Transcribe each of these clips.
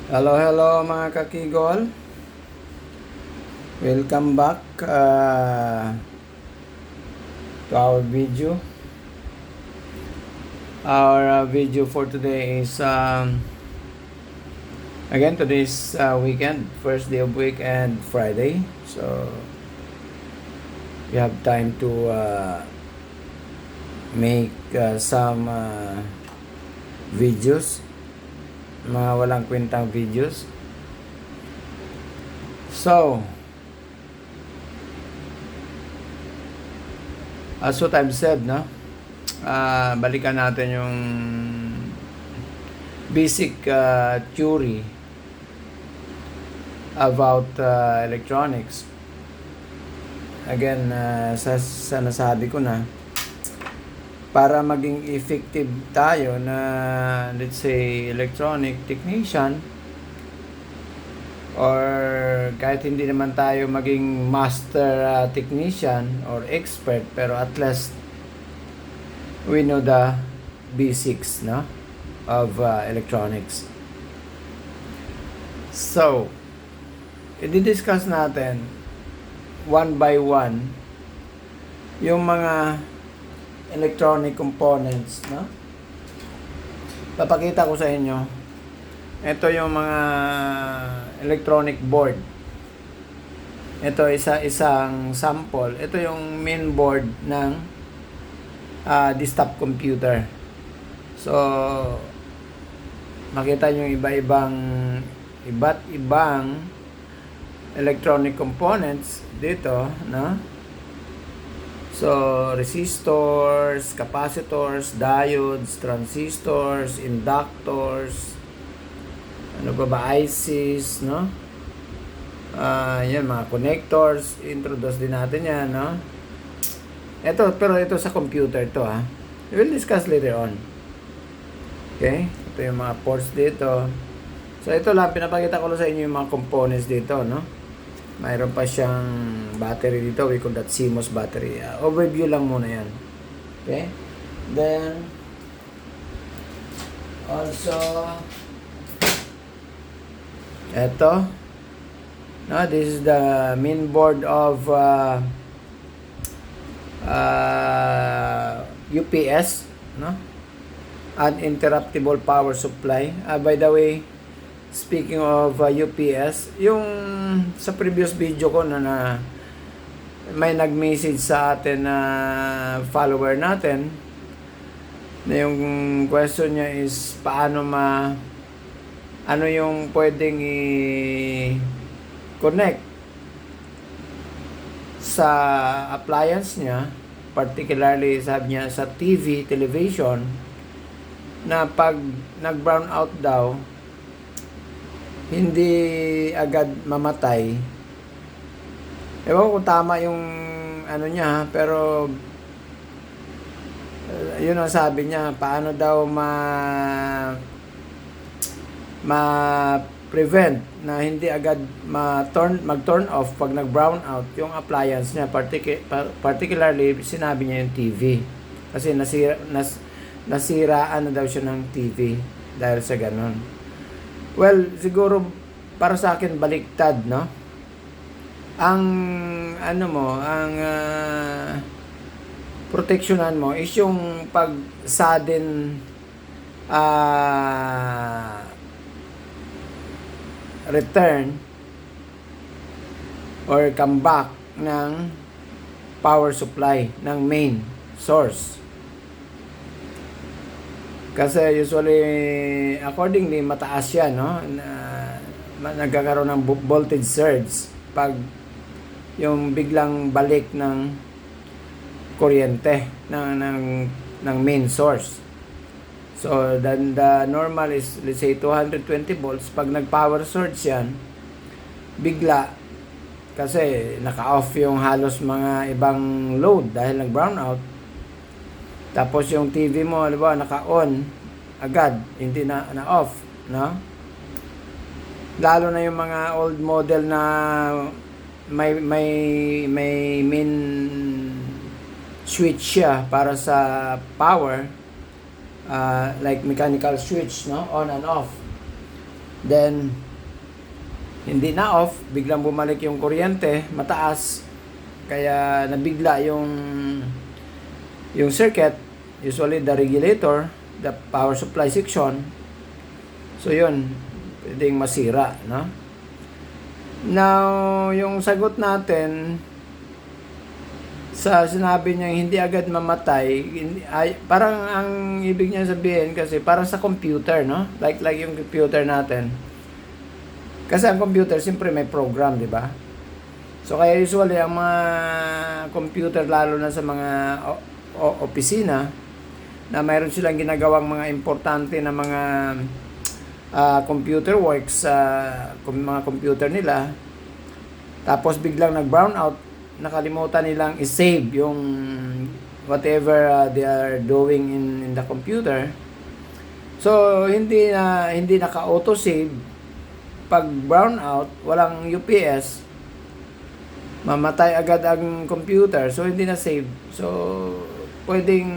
Hello mga kakigol. Welcome back to our video. Our video for today is again today's weekend, first day of week and Friday. So we have time to make some videos, mga walang kwentang videos. So, as what I've said, no? Balikan natin yung basic theory about electronics. Again, sa nasabi ko na, para maging effective tayo na, let's say, electronic technician, or kahit hindi naman tayo maging master technician or expert, pero at least we know the basics, no, of electronics. So, i-discuss natin one by one yung mga electronic components, no? Papakita ko sa inyo. Ito yung mga electronic board. Ito isang sample. Ito yung main board ng desktop computer. So, makita nyo iba't ibang electronic components dito, no? So, resistors, capacitors, diodes, transistors, inductors, ano ba, ICs, no? Yan, mga connectors, introduce din natin yan, no? Pero ito sa computer to, ha? We will discuss later on. Okay? Ito yung mga ports dito. So, ito lang, pinapakita ko lang sa inyo yung mga components dito, no? Mayroon pa siyang battery dito. We call that CMOS battery. Overview lang muna yan. Okay? Then, also, eto. No, this is the main board of UPS. No? Uninterruptible power supply. By the way, speaking of UPS, yung sa previous video ko na may nag-message sa atin na follower natin, na yung question niya is paano ano yung pwedeng i-connect sa appliance niya, particularly sabi niya sa television, na pag nag-brown out daw, hindi agad mamatay. Ewan ko kung tama yung ano niya, pero yun ang sabi niya, paano daw ma-prevent na hindi agad mag-turn off pag nag-brown out yung appliance niya, particularly sinabi niya yung TV. Kasi nasiraan na daw siya ng TV dahil sa ganun. Well, siguro para sa akin baliktad, no? Ang protectionan mo is yung pag sudden return or comeback ng power supply ng main source. Kasi usually, accordingly, mataas yan, no? Nagkakaroon ng voltage surge pag yung biglang balik ng kuryente ng main source. So, then the normal is, let's say, 220 volts. Pag nag-power surge yan, bigla, kasi naka-off yung halos mga ibang load dahil nag-brown out. Tapos yung TV mo, diba, naka-on agad, hindi na-off, no? Lalo na yung mga old model na may main switch siya para sa power, like mechanical switch, no? On and off. Then, hindi na off, biglang bumalik yung kuryente, mataas, kaya nabigla yung circuit, usually the regulator, the power supply section. So yun, pwedeng masira, no? Now, yung sagot natin sa sinabi niya hindi agad mamatay, parang ang ibig niya sabihin kasi parang sa computer, no? Like yung computer natin. Kasi ang computer, siyempre may program, di ba? So, kaya usually, ang mga computer, lalo na sa mga opisina, na mayroon silang ginagawang mga importante na mga computer works sa mga computer nila, tapos biglang nag-brown out, nakalimutan nilang i-save yung whatever they are doing in the computer. So, hindi naka-auto-save. Pag brown out, walang UPS, mamatay agad ang computer, so hindi na save. So, pwedeng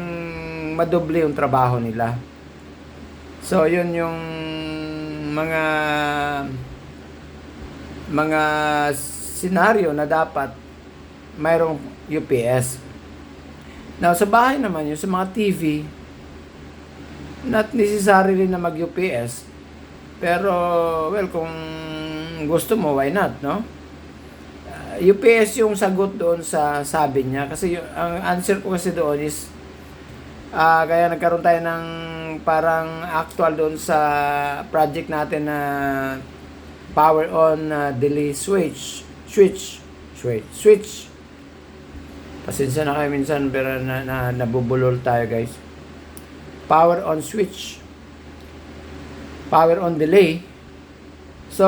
madoble yung trabaho nila. So, yun yung mga senaryo na dapat mayroong UPS. Now, sa bahay naman, yung sa mga TV, not necessary rin na mag-UPS. Pero, well, kung gusto mo, why not, no? UPS yung sagot doon sa sabi niya. Kasi ang answer ko kasi doon is, kaya nagkaroon tayo ng parang actual doon sa project natin na power on delay switch. Pasensya na kayo minsan, pero nabubulol tayo, guys. Power on switch. Power on delay. So,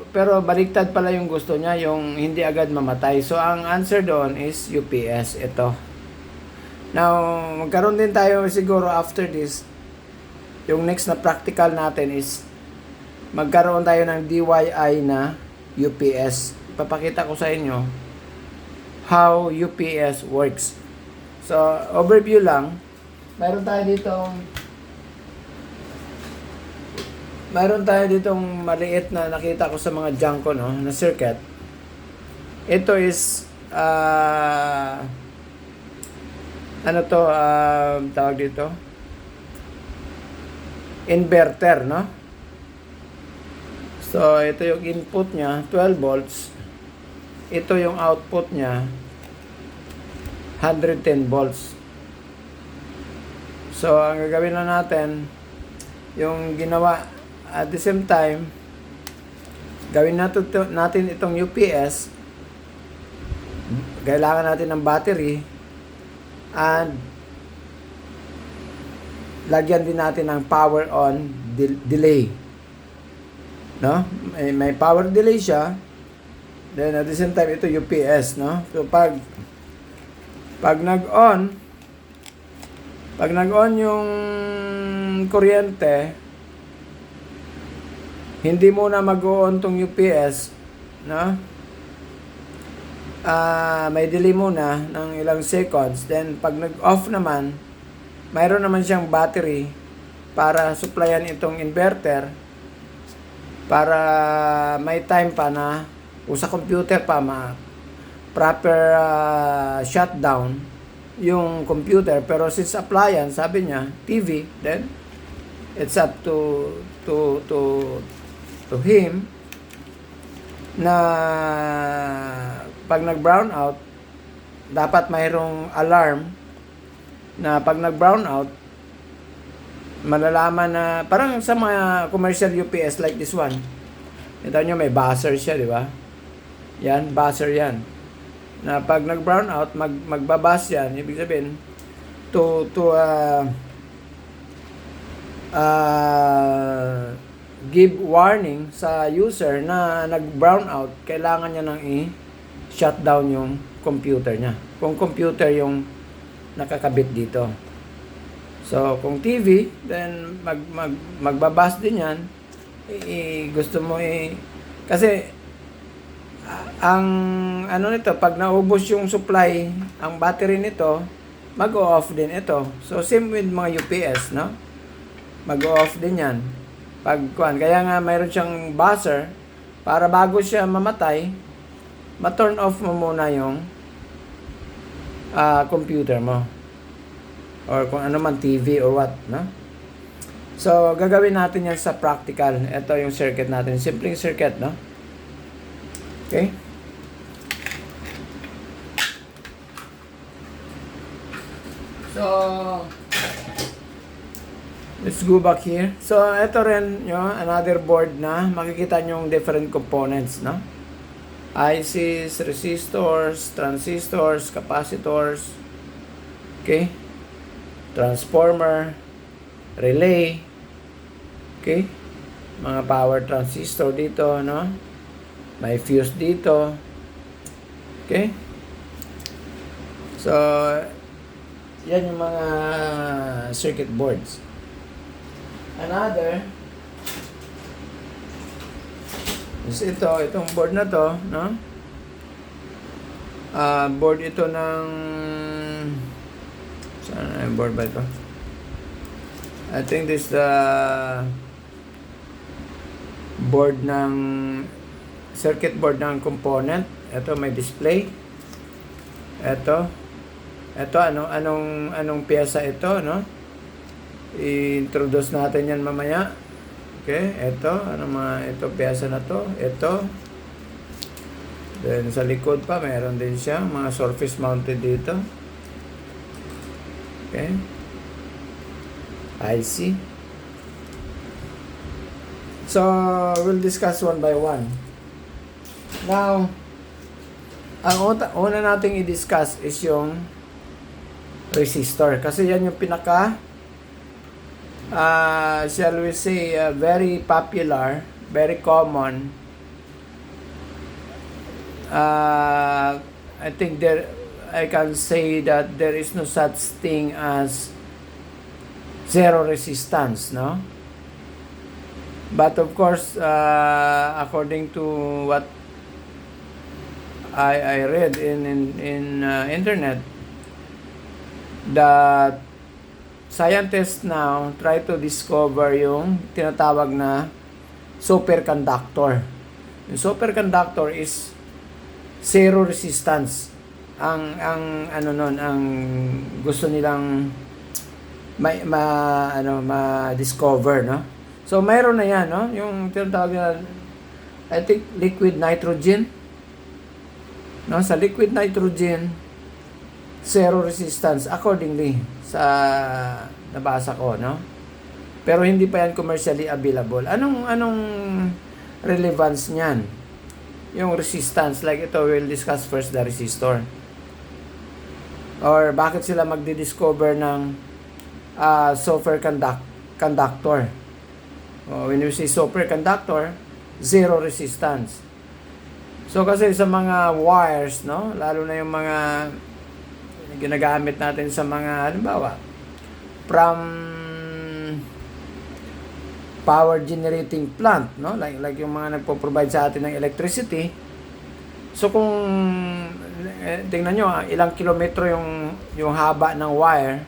pero baliktad pala yung gusto niya, yung hindi agad mamatay. So, ang answer doon is UPS. Ito. Now, magkaroon din tayo siguro after this. Yung next na practical natin is magkaroon tayo ng DIY na UPS. Papakita ko sa inyo how UPS works. So, overview lang. Mayroon tayo ditong maliit na nakita ko sa mga junk ko, no, na circuit. Ito is tawag dito, inverter, no? So, ito yung input niya, 12 volts. Ito yung output niya, 110 volts. So, ang gagawin na natin, yung ginawa, at the same time, gawin natin itong UPS. Kailangan natin ng battery and lagyan din natin ng power on delay. No? May power delay siya. Then at the same time, ito UPS, no? So pag nag-on yung kuryente, hindi muna mag-on tong UPS, no? May delay muna ng ilang seconds. Then, pag nag-off naman, mayroon naman siyang battery para supplyan itong inverter para may time pa na kung sa computer pa proper shutdown yung computer. Pero since appliance, sabi niya, TV, then it's up to him na pag nag-brown out, dapat mayroong alarm na pag nag-brown out, malalaman na, parang sa mga commercial UPS like this one. Ito nyo, may buzzer siya, di ba? Yan, buzzer yan. Na pag nag-brown out, magbabuzz yan. Ibig sabihin, give warning sa user na nag-brown out, kailangan niya nang i-shutdown yung computer niya. Kung computer yung nakakabit dito. So, kung TV, then magbabas din yan. Gusto mo kasi ang ano nito, pag naubos yung supply, ang battery nito, mag-off din ito. So, same with mga UPS, no? Mag-off din yan. Kaya nga mayroon siyang buzzer para bago siya mamatay, ma-turn off mo muna yung computer mo. Or kung ano man, TV or what, no? So, gagawin natin yan sa practical. Ito yung circuit natin. Simpleng circuit, no? Okay? So, let's go back here. So, ito rin yung another board na makikita nyo yung different components, no? ICs, resistors, transistors, capacitors, okay? Transformer, relay, okay? Mga power transistor dito, no? May fuse dito, okay? So, yan yung mga circuit boards. Another is itong board na to, no? Board ito ng, saan na yung board ba ito? I think this the board ng circuit board ng component. Ito may display. Ito anong piyesa ito, no? I-introduce natin yan mamaya. Okay, ito piyesa na to. Ito. Then sa likod pa meron din siya mga surface mounted dito. Okay. IC. So, we'll discuss one by one. Now, ang una nating i-discuss is yung resistor. Kasi yan yung pinaka, shall we say, very popular, very common. I think I can say that there is no such thing as zero resistance, no? But of course, according to what I read in internet, that scientists now try to discover yung tinatawag na superconductor. Yung superconductor is zero resistance. Ang gusto nilang ma-discover, no? So mayroon na yan, no? Yung tinatawag na, I think, liquid nitrogen. No, sa liquid nitrogen, zero resistance accordingly sa nabasa ko, no? Pero hindi pa yan commercially available. Anong relevance niyan? Yung resistance, like ito, we'll discuss first the resistor. Or bakit sila magdi-discover ng superconductor? When you say superconductor, zero resistance. So kasi sa mga wires, no, lalo na yung mga ginagamit natin sa mga, halimbawa, from power generating plant, no, like yung mga nagpo-provide sa atin ng electricity. So kung tingnan nyo, ilang kilometro yung haba ng wire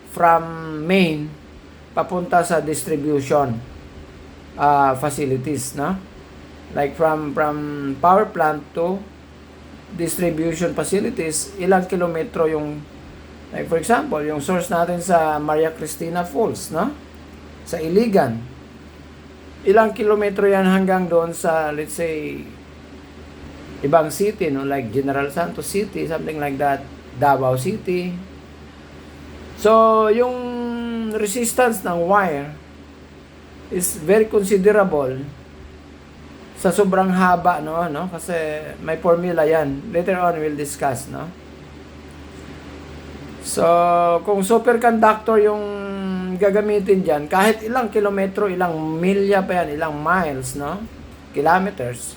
from main papunta sa distribution facilities, no? Like from power plant to distribution facilities, ilang kilometro yung, like for example, yung source natin sa Maria Cristina Falls, no? Sa Iligan. Ilang kilometro yan hanggang doon sa, let's say, ibang city, no? Like General Santos City, something like that. Davao City. So, yung resistance ng wire is very considerable sa sobrang haba, no? Kasi may formula yan. Later on, we'll discuss, no? So, kung superconductor yung gagamitin dyan, kahit ilang kilometro, ilang milya pa yan, ilang miles, no? Kilometers.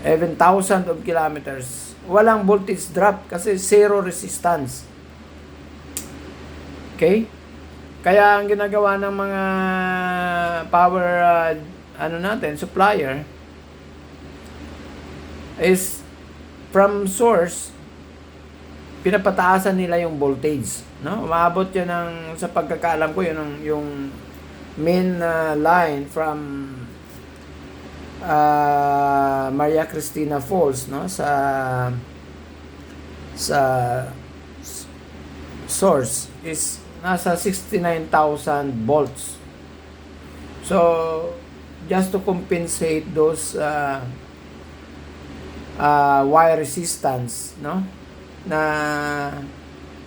Even thousands of kilometers. Walang voltage drop kasi zero resistance. Okay? Kaya ang ginagawa ng mga power supplier is from source, pinapataasan nila yung voltage, no? Umaabot yan sa pagkakaalam ko, yun yung main line from Maria Cristina Falls, no, sa source is nasa 69,000 volts. So just to compensate those wire resistance, no, na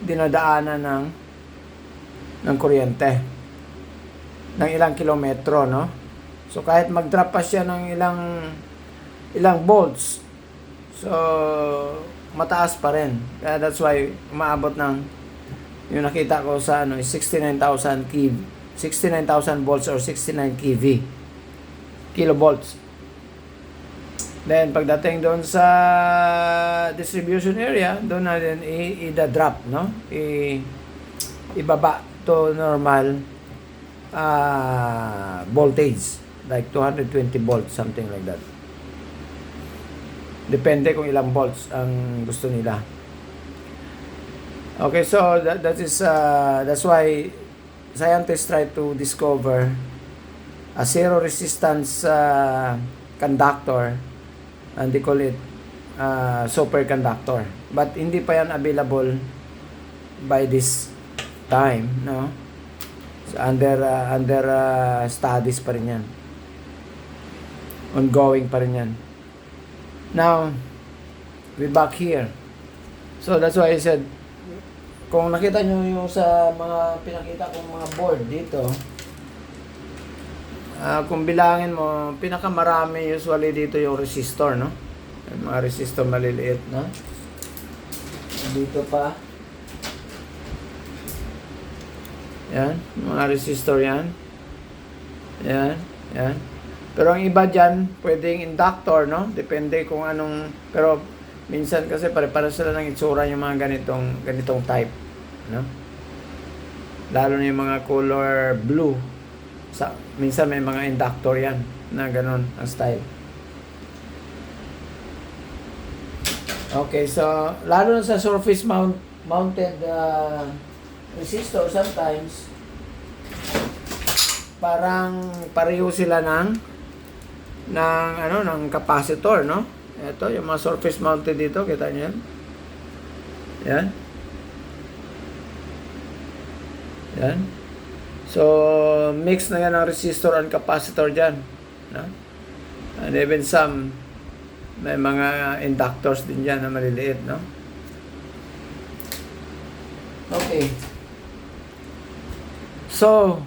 dinadaanan ng kuryente ng ilang kilometro, no. So kahit mag-drop pa siya ng ilang volts, so mataas pa rin. Kaya that's why umaabot ng yung nakita ko sa is 69,000 volts or 69 kilovolts. Then pagdating doon sa distribution area, doon natin i-drop, no? Ibaba to normal voltage, like 220 volts, something like that. Depende kung ilang volts ang gusto nila. Okay, so that's why scientists try to discover a zero resistance conductor, and they call it superconductor. But hindi pa yan available by this time, no? So under studies pa rin yan. Ongoing pa rin yan. Now, we back here. So that's why I said, kung nakita nyo yung sa mga pinakita kong mga board dito, kung bilangin mo, pinakamarami usually dito yung resistor, no? Yung mga resistor maliliit, no? Dito pa. Yan, mga resistor yan. Yan, yan. Pero ang iba dyan, pwedeng inductor, no? Depende kung anong, pero minsan kasi pare-pare sila ng itsura yung mga ganitong type, no? Lalo na yung mga color blue. Minsan may mga inductor yan na ganon ang style. Okay, so lalo na sa surface mounted resistor, sometimes parang pareho sila ng capacitor, no? Ito yung mga surface mounted dito, kita niyo yan. Yan. Yan. So, mix na yan ng resistor and capacitor dyan. No? And even some, may mga inductors din dyan na maliliit, no? Okay. So,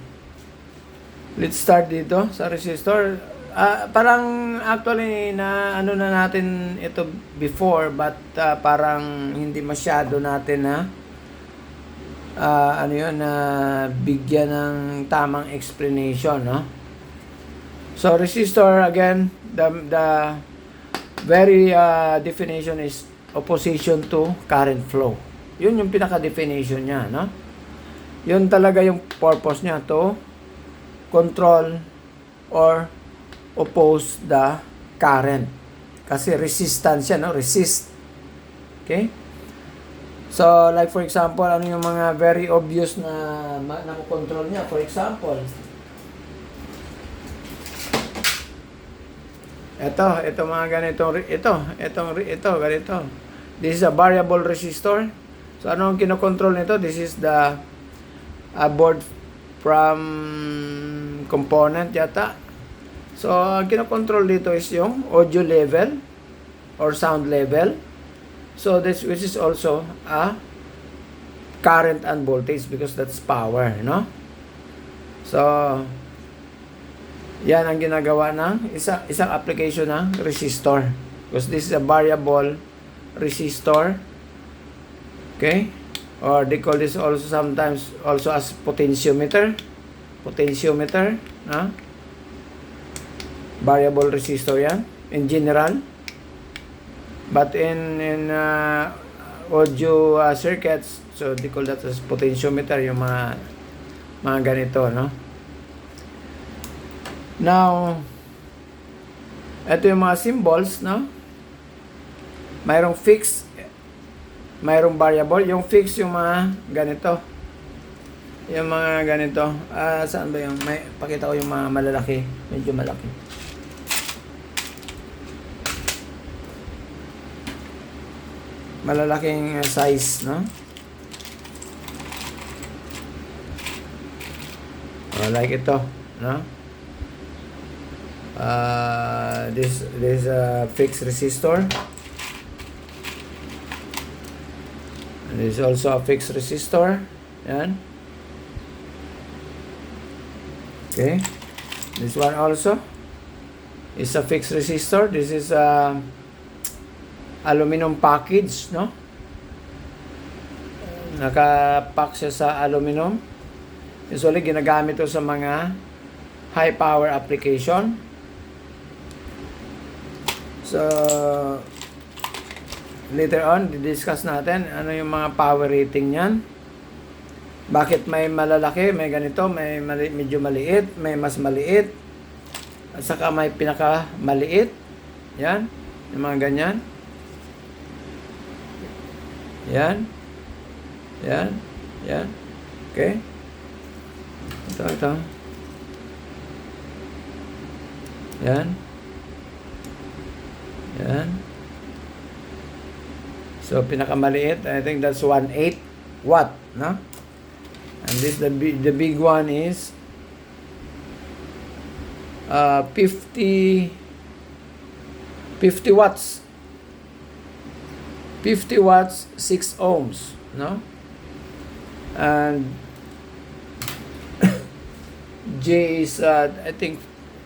let's start dito sa resistor. Parang actually na na natin ito before, but parang hindi masyado natin na bigyan ng tamang explanation, no? So resistor, again, the very definition is opposition to current flow. Yun yung pinaka-definition niya, no? Yun talaga yung purpose niya, to control or oppose the current. Kasi resistance yan, no? Resist. Okay? So, like for example, ano yung mga very obvious na control niya? For example, ito mga ganitong, ganito. This is a variable resistor. So, ano ang kinokontrol nito? This is the board from component yata. So, ang kinokontrol dito is yung audio level or sound level. So, which is also a current and voltage because that's power, no? So, yan ang ginagawa ng isang application ng resistor. Because this is a variable resistor. Okay? Or they call this also sometimes also as potentiometer. Potentiometer, no? Variable resistor yan in general. But in audio circuits, so they call that as potentiometer, yung mga ganito, no? Now, ito yung mga symbols, no? Mayroong fixed, mayroong variable. Yung fixed yung mga ganito. Yung mga ganito. Saan ba yung may pakita ko yung mga malalaki, medyo malaki. Malalaking size, no? Like ito, no? This fixed resistor. And this is also a fixed resistor. Yan. Okay. This one also is a fixed resistor. This is a aluminum package, no? Nakapack siya sa aluminum. Usually ginagamit ito sa mga high power application. So later on, discuss natin ano yung mga power rating niyan. Bakit may malalaki, may ganito, may medyo maliit, may mas maliit, at saka may pinaka maliit. Yan, yung mga ganyan. Yan. Yan. Yan. Okay. Ito. Yan. Yan. So, pinakamaliit, I think that's 1/8 watt, no? And this, the big one is 50 watts. 50 watts, 6 ohms, no? And J is, I think,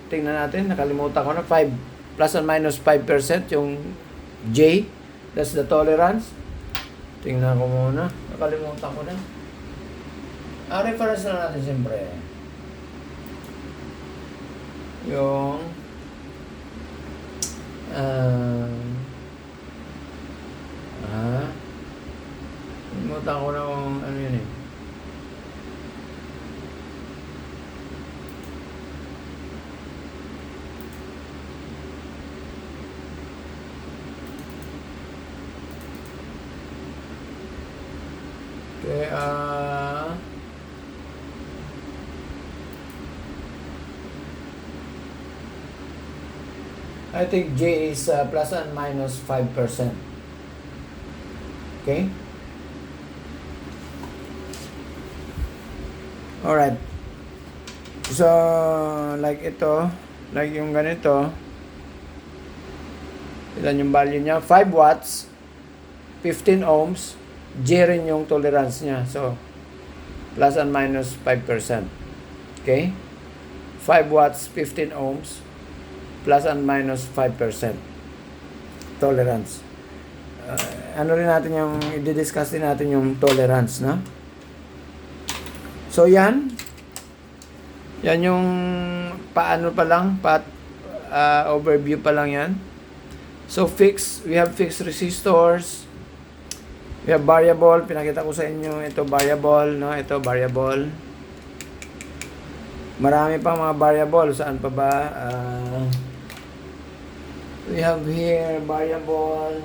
tingnan natin, nakalimutan ko na, 5, plus or minus 5% yung J. That's the tolerance. Tingnan ko muna, nakalimutan ko na. Reference na natin siyempre. Yung limutan ko na kung ano yun eh. Okay, I think J is plus and minus 5%. Okay? Alright. So, like ito, like yung ganito, ilan yung value niya? 5 watts, 15 ohms, J rin yung tolerance niya. So, plus and minus 5%. Okay? 5 watts, 15 ohms, plus and minus 5% tolerance. Ano rin natin yung, i-discuss din natin yung tolerance, no? So, yan. Yan yung paano pa lang, overview pa lang yan. So, we have fixed resistors. We have variable. Pinakita ko sa inyo, ito variable, no? Ito variable. Marami pang mga variable. Saan pa ba? We have here variable.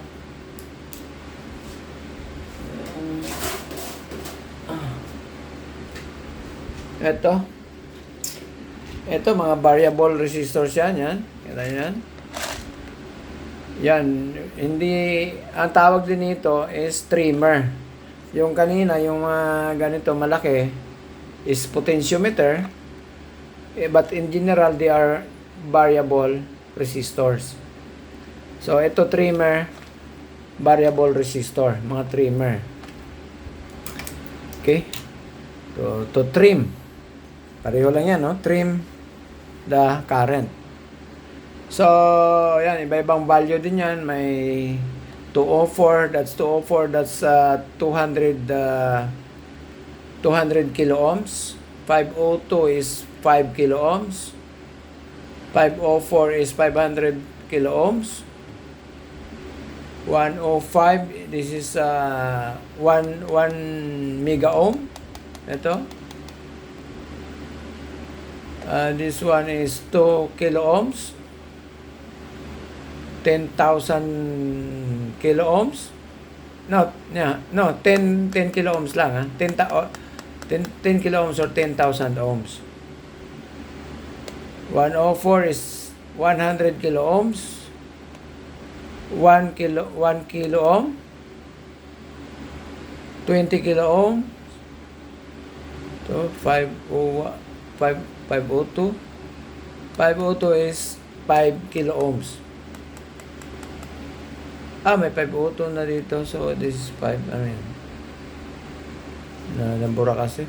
Ito mga variable resistors yan. Kita yan. Yan. Hindi, ang tawag din nito is trimmer. Yung kanina, yung mga ganito malaki is potentiometer. But in general, they are variable resistors. So, ito trimmer, variable resistor, mga trimmer. Okay? To trim. Pareho lang yan, no? Trim the current. So, yan, iba-ibang value din yan. May 204, that's 200 kilo ohms. 502 is 5 kilo ohms. 504 is 500 kilo ohms. 105, this is 1 mega ohm. Ito. This one is 2 kilo ohms. 10,000 kilo ohms. No, 10 kilo ohms lang, ha. 10 kilo ohms or 10,000 ohms. 104 is 100 kilo ohms. 1 kilo ohm. 20 kilo ohm. So 502. 502 is 5 kilo ohms. May 502 na dito. So this is 5. Ano yan? Nambura kasi.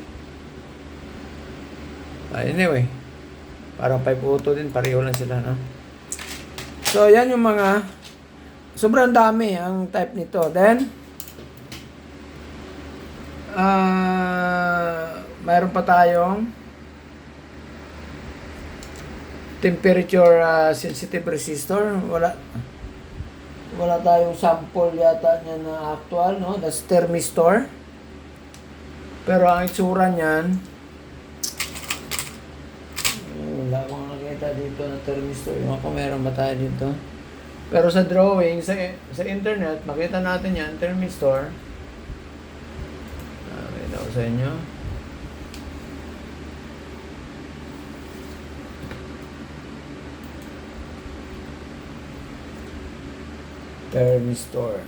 Anyway. Parang 502 din. Pareho lang sila, no? So, yan yung mga sobrang dami ang type nito. Then, mayroon pa tayong temperature sensitive resistor. Wala tayong sample yata niya na actual, no? That's thermistor. Pero ang itsura niyan, wala akong nakita dito na thermistor. Yung ako meron ba tayo dito? Pero sa drawing, sa internet, makita natin yan, thermistor. Makita ko sa inyo. Thermistor.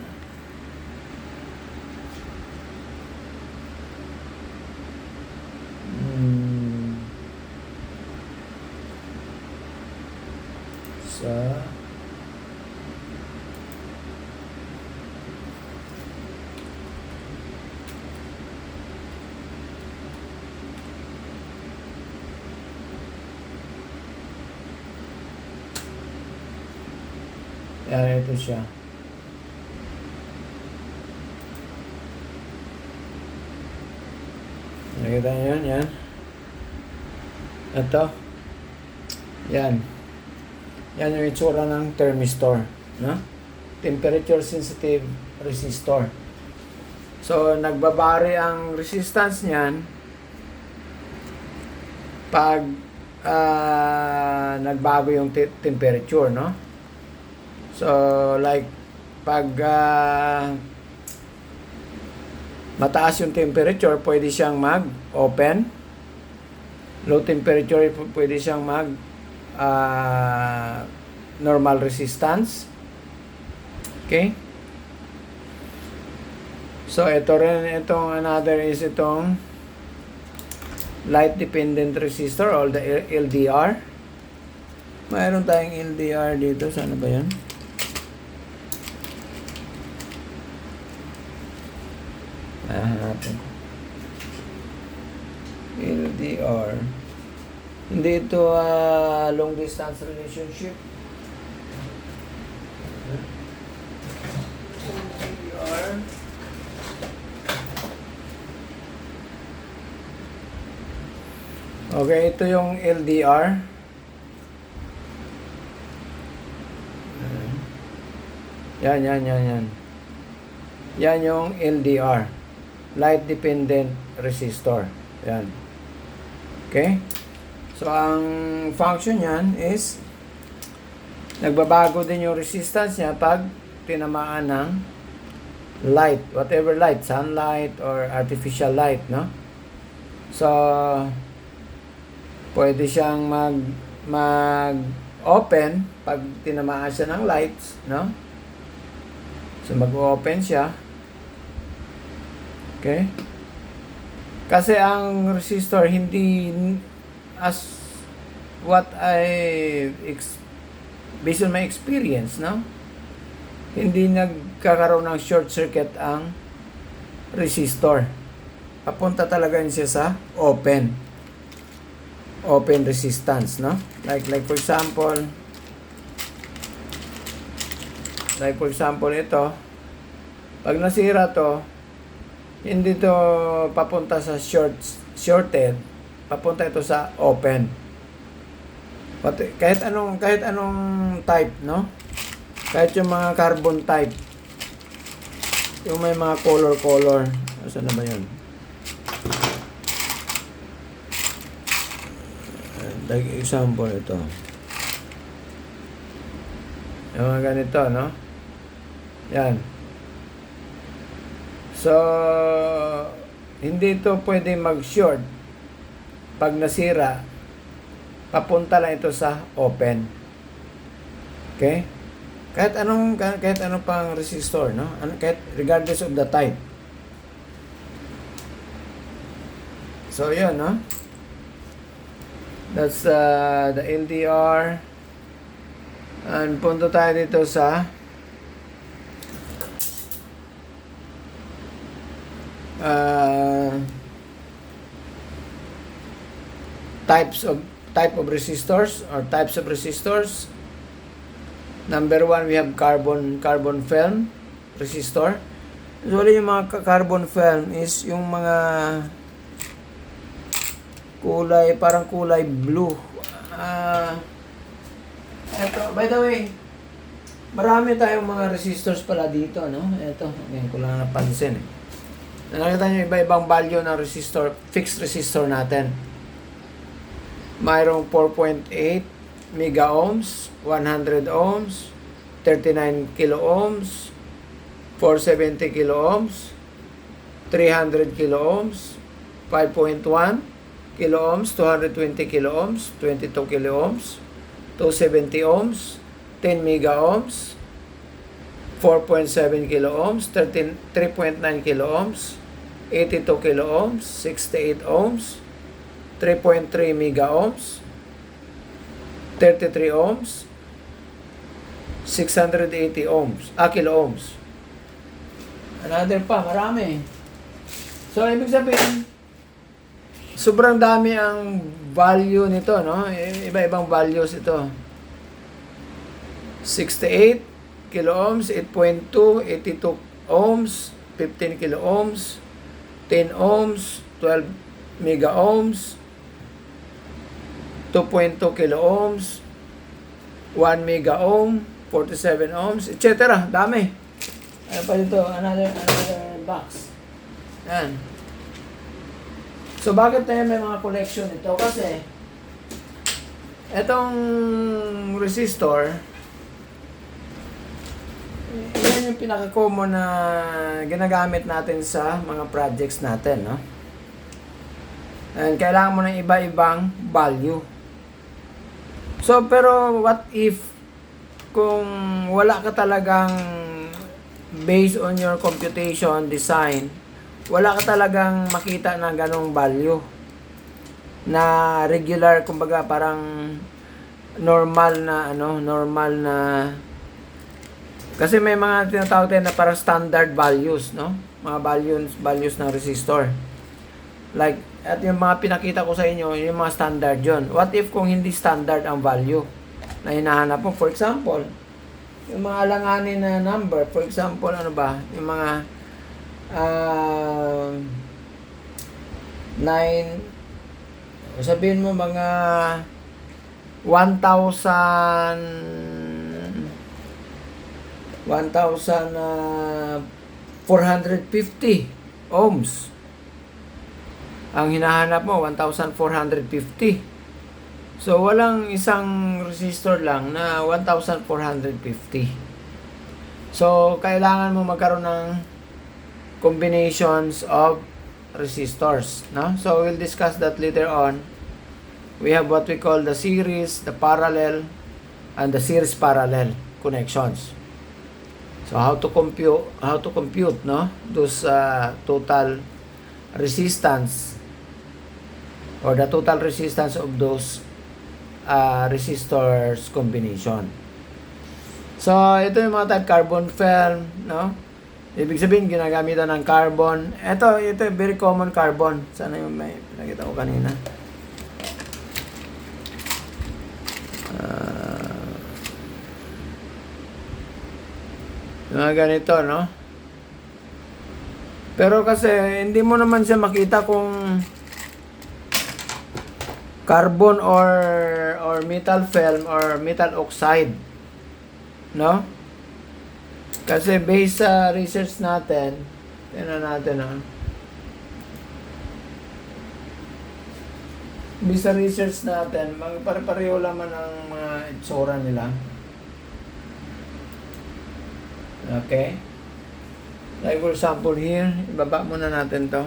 Yan, ito siya. Nakita nyo yun? Yan. Ito. Yan. Yan yung itsura ng thermistor. No? Temperature sensitive resistor. So, nagbabari ang resistance niyan pag nagbago yung temperature, no? So, like, pag mataas yung temperature, pwede siyang mag-open. Low temperature, pwede siyang normal resistance. Okay? So, ito rin, itong another is itong light dependent resistor or the LDR. Mayroon tayong LDR dito. Sana ba yan? Hanapin ko. LDR. Hindi ito long distance relationship. LDR. Okay, ito yung LDR. Yan. Yan yung LDR. Light dependent resistor. Yan. Okay? So, ang function yan is nagbabago din yung resistance niya pag tinamaan ng light. Whatever light. Sunlight or artificial light, no? So, pwede siyang mag-open pag tinamaan siya ng lights, no? So, mag-open siya. Okay? Kasi ang resistor hindi as what based on my experience, no? Hindi nagkakaroon ng short circuit ang resistor. Papunta talaga siya sa open resistance, no? Like for example ito, pag nasira to, hindi to papunta sa shorted, papunta ito sa open. Kahit anong type, no? Kahit yung mga carbon type, yung may mga color. Saan na ba yun? Like example ito. Yung mga ganito, no? Yan. So, hindi ito pwede mag-short. Pag nasira, papunta lang ito sa open. Okay? Kahit ano pang resistor, no? Kahit regardless of the type. So, yun, no? That's the LDR. And punto tayo dito sa type of resistors or types of resistors. Number 1, we have carbon film resistor. Usually yung mga carbon film is yung mga parang kulay blue. Eto, by the way, marami tayong mga resistors pala dito, no? Eto, ngayon ko lang napansin. Nakita nyo iba-ibang value ng resistor, fixed resistor natin. Mayroong 4.8 mega ohms, 100 ohms, 39 kilo ohms, 470 kilo ohms, 300 kilo ohms, 5.1 kilo ohms, 220 kilo ohms, 22 kilo ohms, 270 ohms, 10 mega ohms, 4.7 kilo ohms, 3.9 kilo ohms, 82 kilo ohms, 68 ohms, 3.3 mega ohms, 33 ohms, 680 ohms, kilo ohms. Another pa, marami. So, ibig sabihin, sobrang dami ang value nito, no? Iba-ibang values ito. 68 kilo ohms, 8.2, 82 ohms, 15 kilo ohms, 10 ohms, 12 mega ohms, 2.2 kilo ohms, 1 mega ohm, 47 ohms, etc. Dami. Ano pa dito? Another box. Yan. So, bakit tayo may mga collection ito? Kasi, etong resistor, yan yung pinaka-common na ginagamit natin sa mga projects natin, no? And kailangan mo ng iba-ibang value. So, pero what if kung wala ka talagang based on your computation design, wala ka talagang makita na ganong value na regular, kumbaga parang normal na kasi may mga tinatawag tayo na parang standard values, no? Mga values ng resistor. Like, at yung mga pinakita ko sa inyo, yung mga standard yon. What if kung hindi standard ang value na hinahanap mo? For example, yung mga alanganin na number, for example, ano ba? Yung mga 9, sabihin mo mga 1,450 ohms. Ang hinahanap mo, 1,450. So, walang isang resistor lang na 1,450. So, kailangan mo magkaroon ng combinations of resistors, no? So, we'll discuss that later on. We have what we call the series, the parallel, and the series parallel connections. So, how to compute, no? Those total resistance or the total resistance of those resistors combination. So, ito yung mga type carbon film, no? Ibig sabihin, ginagamitan ng carbon. Ito very common carbon. Sana yung may pinakita ko kanina. Mga ganito, no? Pero kasi, hindi mo naman siya makita kung carbon or metal film or metal oxide, no? Kasi based sa research natin, tingnan natin, no? Based sa research natin, pare-pareho naman ang mga itsura nila. Okay? Like for example here, ibaba muna natin to.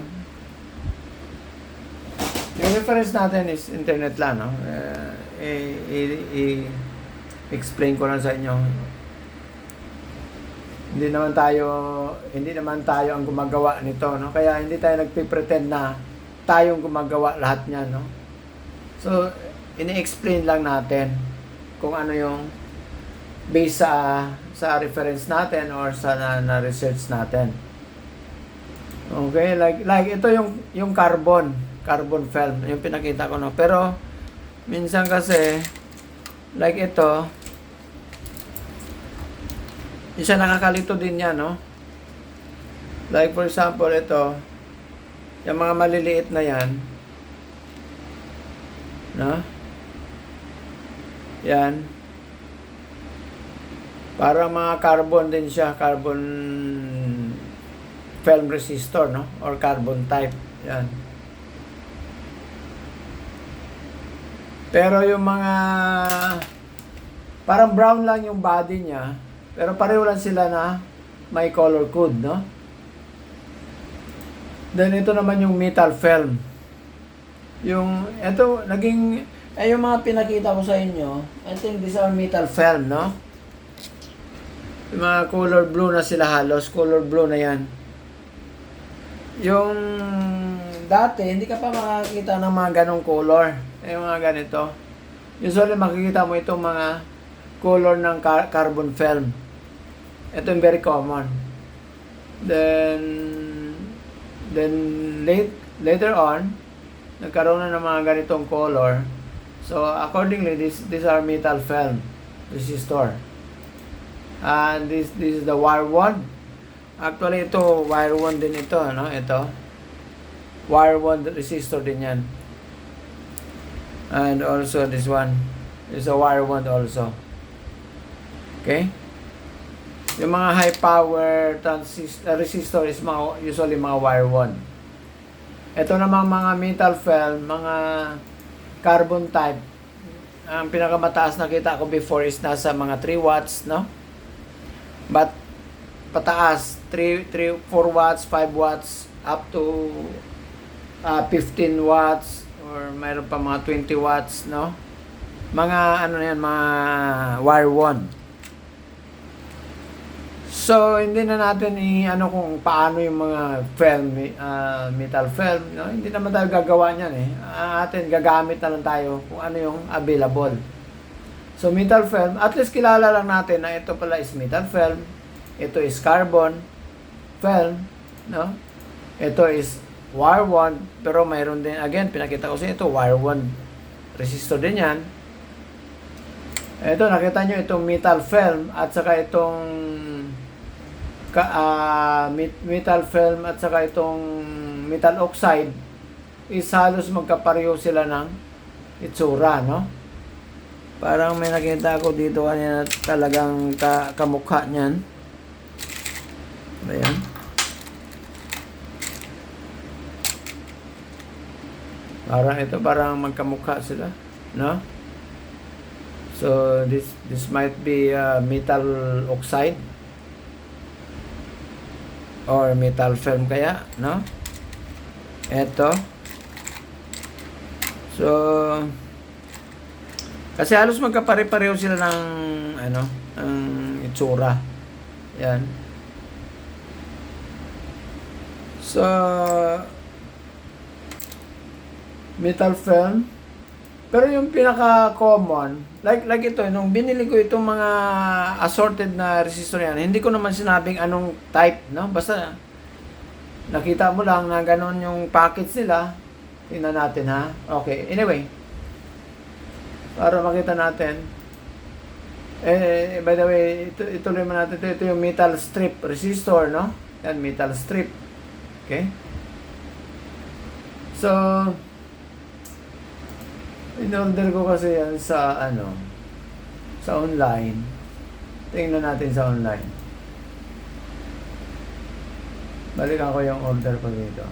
reference natin is internet lang, no? I-explain ko lang sa inyo. Hindi naman tayo ang gumagawa nito, no? Kaya hindi tayo nagpe-pretend na tayong gumagawa lahat niyan, no? So, ini-explain lang natin kung ano yung based sa reference natin or sa na-research natin. Okay, like ito yung carbon film, yung pinakita ko, no. Pero minsan kasi like ito, isa nakakalito din yan, no. Like for example ito, yung mga maliliit na yan, no. Yan. Parang mga carbon din siya, carbon film resistor, no? Or carbon type. Yan. Pero yung mga parang brown lang yung body niya, pero pareho lang sila na may color code, no? Then ito naman yung metal film. Yung ito yung mga pinakita ko sa inyo, I think these are metal film, no? Yung mga color blue na sila halos, color blue na yan. Yung dati, hindi ka pa makakita ng mga ganong color. Yung mga ganito. Usually, makikita mo itong mga color ng carbon film. Ito yung very common. Then later on, nagkaroon na ng mga ganitong color. So, accordingly, these are metal film resistor. And this is the wire wand. Actually, ito, wire wand din ito, no? Ito. Wire wand resistor din yan. And also, this one is a wire wand also. Okay? Yung mga high power resistor is usually mga wire wand. Ito naman mga metal film, mga carbon type. Ang pinakamataas nakita ko before is nasa mga 3 watts, no? But pataas, 4 watts, 5 watts, up to 15 watts, or mayroon pa mga 20 watts, no? Mga ano yan, mga wire wand. So, hindi na natin kung paano yung mga film, metal film, no? Hindi naman tayo gagawa niyan, eh. Atin gagamit na lang tayo kung ano yung available. So, metal film, at least kilala lang natin na ito pala is metal film. Ito is carbon film, no? Ito is wire wand, pero mayroon din, again, pinakita ko sa inyo, ito wire wand resistor din yan. Ito, nakita nyo itong metal film at saka itong metal film at saka itong metal oxide is halos magkapareho sila ng itsura, no? Parang may nakita ko dito kanina talagang kamukha niyan. Ayan. Parang magkamukha sila, no? So this might be metal oxide or metal film kaya, no? Ito. So kasi halos magkapare-pareho sila ng ng itsura. Yan. So metal film. Pero yung pinaka-common, like ito, nung binili ko itong mga assorted na resistor yan, hindi ko naman sinabing anong type, no? Basta nakita mo lang na gano'n yung package nila. Tingnan natin, ha? Okay, anyway. Para makita natin. By the way, ituloy mo natin. Ito yung metal strip resistor, no? Yan, metal strip. Okay? So, in-order ko kasi yan sa sa online. Tingnan natin sa online. Balikan ko yung order ko dito.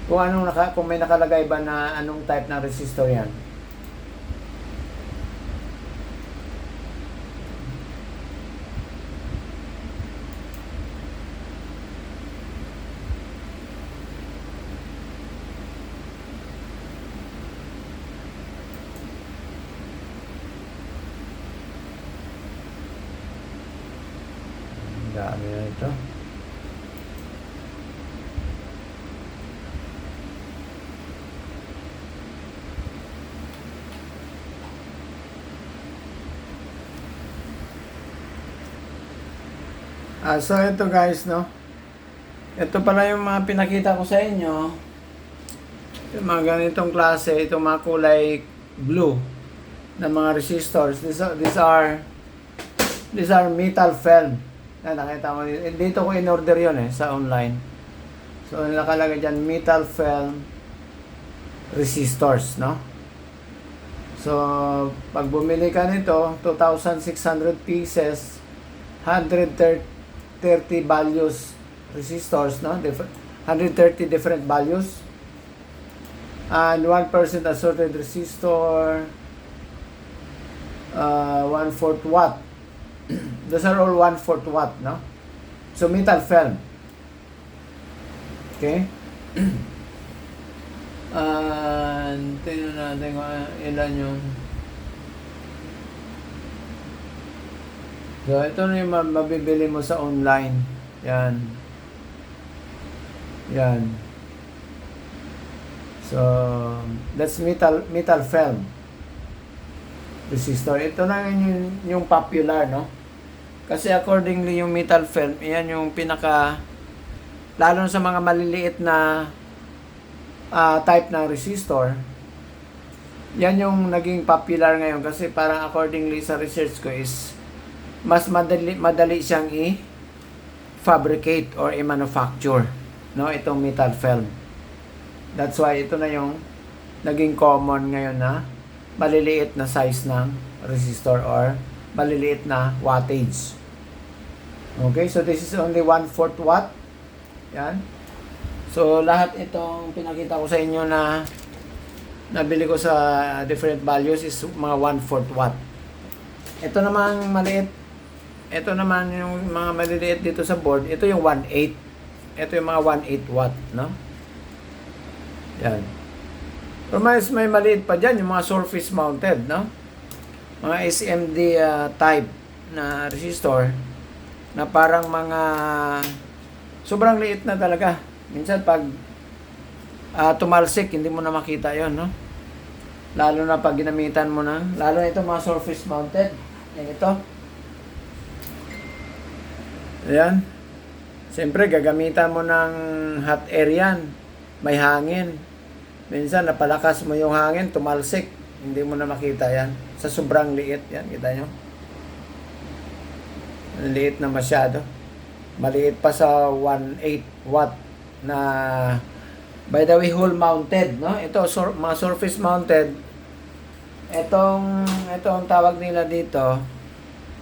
Kung may nakalagay ba na anong type ng resistor yan. dami na ito. So ito guys, no? Ito pala yung mga pinakita ko sa inyo. Yung mga ganitong klase, itong mga kulay blue na mga resistors. These are metal film. Nakita mo dito ko in-order yun sa online. So nakalagay dyan metal film resistors, no? So pag bumili ka nito, 2,600 pieces, 130 values resistors, no? 130 different values. And 1% assorted resistor, 1/4 watt. Those are all 1/4 watt, no? So metal film. Okay? And tingnan natin kung ilan yung. So ito na yung mabibili mo sa online. Yan. Yan. So that's metal film resistor. Ito na yung popular, no? Kasi accordingly yung metal film, yan yung pinaka, lalo sa mga maliliit na type ng resistor, yan yung naging popular ngayon kasi parang accordingly sa research ko is mas madali siyang i-fabricate or i-manufacture, no? Itong metal film. That's why ito na yung naging common ngayon na maliliit na size ng resistor or maliliit na wattage. Okay, so this is only 1/4 watt. Yan. So lahat itong pinakita ko sa inyo na nabili ko sa different values is mga 1/4 watt. Ito naman maliit. Ito naman yung mga maliliit dito sa board. Ito yung 1/8. Ito yung mga 1/8 watt, no? Yan. Pero may maliit pa dyan, yung mga surface mounted, no? Mga SMD type na resistor na parang mga sobrang liit na talaga. Minsan pag tumalsik, hindi mo na makita yon, no? Lalo na pag ginamitan mo na, lalo na ito mga surface mounted. Yan ito. Ayan. Siyempre, gagamitan mo ng hot air yan. May hangin. Minsan, napalakas mo yung hangin, tumalsik. Hindi mo na makita yan. Sa sobrang liit yan. Kita nyo? Liit na masyado. Maliit pa sa 1/8 watt na, by the way, whole mounted, no? Ito, mga surface mounted. Itong tawag nila dito,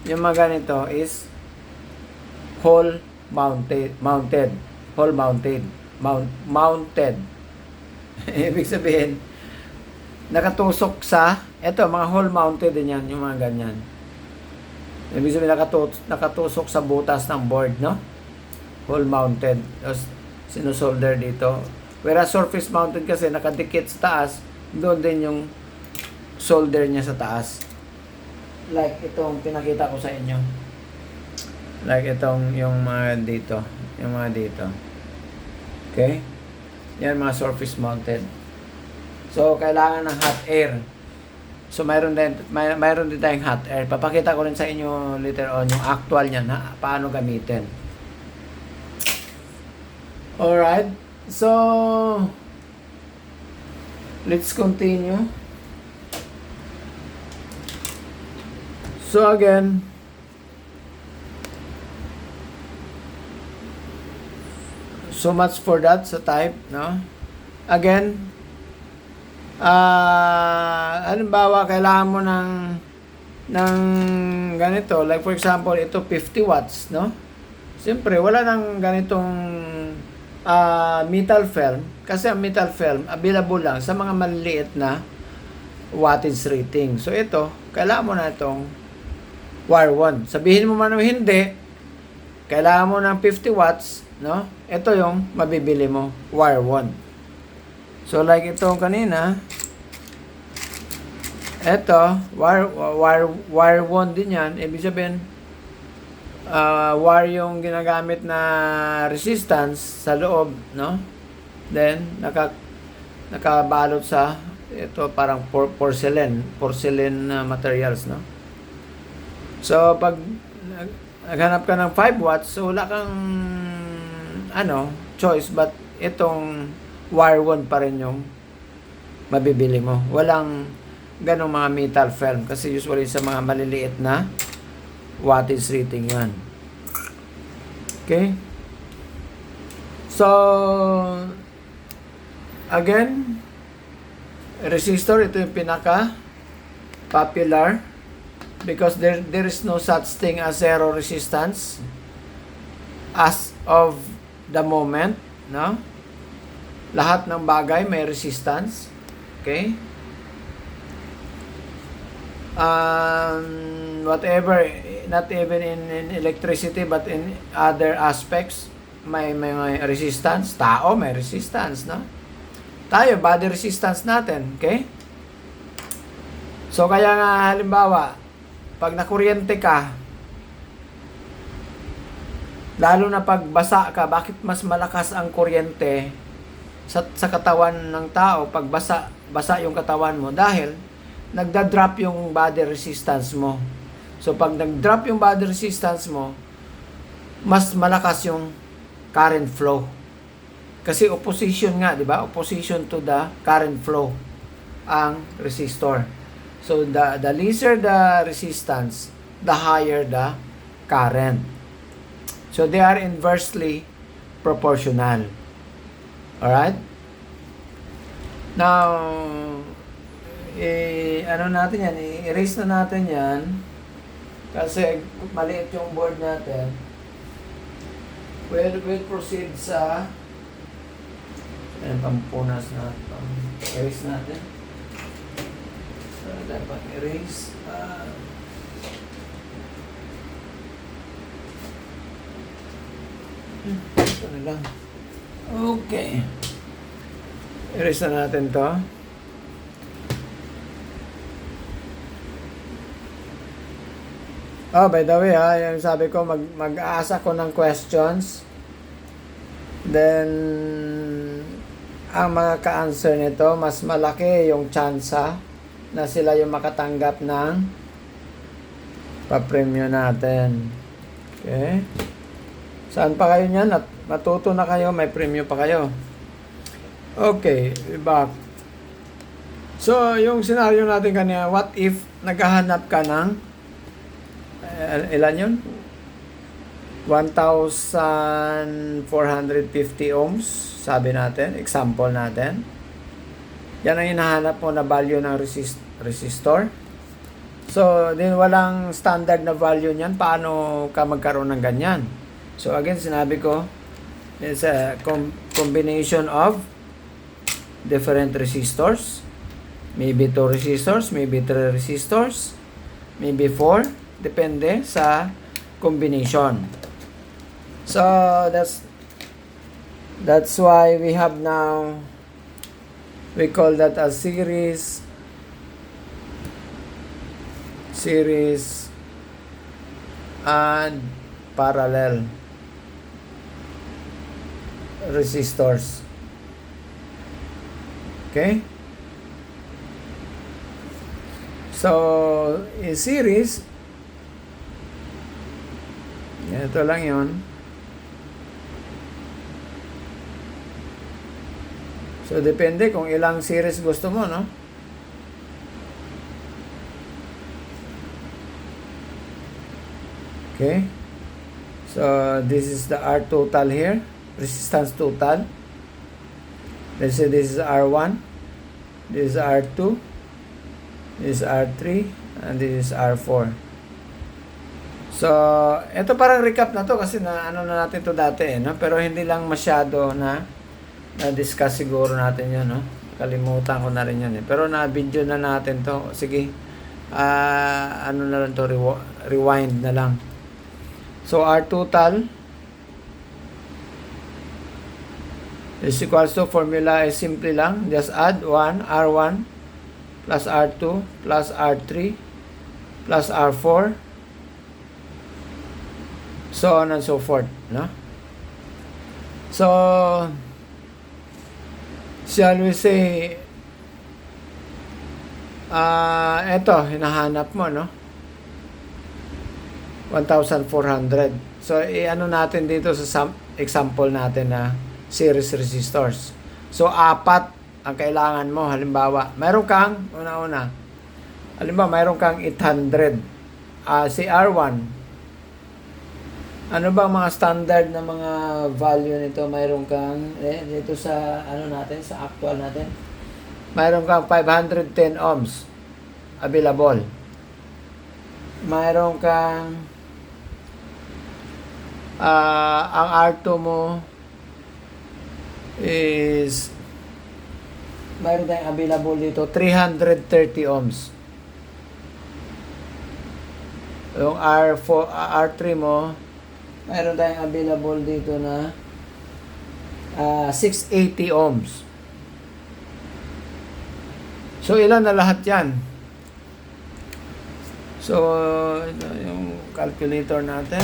yung mga ganito is whole mounted. Ibig sabihin, nakatusok sa, eto, mga whole mounted din yan, yung mga ganyan. Ibig sabihin, nakatusok sa butas ng board, no? Whole mounted. Tapos, sinusolder dito. Whereas surface mounted kasi, nakadikit sa taas, doon din yung solder niya sa taas. Like itong pinakita ko sa inyo. Like itong, yung mga dito. Yung mga dito. Okay? Yan mga surface mounted. So, kailangan ng hot air. So, mayroon din tayong hot air. Papakita ko rin sa inyo later on yung actual niyan, ha? Paano gamitin. Alright. So, let's continue. So, again, so much for that sa type, no? Again, halimbawa, kailangan mo ng ganito. Like for example, ito 50 watts, no? Siyempre, wala nang ganitong metal film. Kasi ang metal film, available lang sa mga maliliit na wattage rating. So, ito, kailangan mo na itong wire 1. Sabihin mo man o hindi, kailangan mo ng 50 watts, no? Ito yung mabibili mo, wire 1. So, like itong kanina, ito, wire 1 din yan. Ibig sabihin, wire yung ginagamit na resistance sa loob, no? Then nakabalot sa ito parang porcelain materials, no? So pag naghanap ka ng 5 watts, so wala kang choice, but itong wire wound pa rin yung mabibili mo. Walang ganong mga metal film kasi usually sa mga maliliit na wattage rating yan. Okay? So again, resistor, ito yung pinaka popular because there is no such thing as zero resistance as of the moment, no? Lahat ng bagay may resistance. Okay? Whatever, not even in electricity but in other aspects, may resistance. Tao may resistance, no? Tayo, body resistance natin. Okay? So kaya nga halimbawa, pag nakuryente ka, lalo na pag basa ka, bakit mas malakas ang kuryente sa katawan ng tao pag basa yung katawan mo? Dahil nagda-drop yung body resistance mo. So pag nag-drop yung body resistance mo, mas malakas yung current flow. Kasi opposition nga, di ba? Opposition to the current flow ang resistor. So the lesser the resistance, the higher the current. So they are inversely proportional. Alright? Now, natin yan, i-erase na natin yan kasi maliit yung board natin. We'll proceed sa pampunas na erase natin. So, dapat erase. Ito na lang. Okay. Erase na natin to. Oh, by the way, yung sabi ko, mag-aasa ko ng questions. Then, ang mga ka-answer nito, mas malaki yung tsansa na sila yung makatanggap ng pa-premyo natin. Okay? Saan pa kayo niyan? Matuto na kayo, may premyo pa kayo. Okay, back. So, yung scenario natin kanina, what if naghahanap ka ng ilan yun? 1,450 ohms, sabi natin, example natin. Yan ang hinahanap mo na value ng resistor. So, din walang standard na value niyan. Paano ka magkaroon ng ganyan? So, again, sinabi ko, it's a combination of different resistors. Maybe 2 resistors, maybe 3 resistors, maybe 4. Depende sa combination. So, that's why we have now, we call that a series and parallel resistors. Okay? So, in series, ito lang yun. So, depende kung ilang series gusto mo, no? Okay? So, this is the R total here. Resistance total. Let's say this is R1. This is R2. This is R3. And this is R4. So, ito parang recap na to kasi na natin to dati, no? Pero hindi lang masyado na-discuss siguro natin yun, no? Kalimutan ko na rin yun, eh. Pero na-video na natin to. Sige, na lang to, rewind na lang. So, R total is equals to, formula is simple lang. Just add 1, R1 plus R2 plus R3 plus R4 So on and so forth, no? So, shall we say, eto, hinahanap mo, no? 1,400. So, i-ano natin dito sa example natin na series resistors. So, 4 ang kailangan mo. Halimbawa, mayroon kang, halimbawa, mayroon kang 800. Si R1, ano bang mga standard na mga value nito? Mayroon kang, dito sa, sa actual natin, mayroon kang 510 ohms available. Mayroon kang, ang R2 mo is, mayroon tayong available dito, 330 ohms. Yung R3 mo, mayroon tayong available dito na 680 ohms. So, ilan na lahat yan? So, ito yung calculator natin.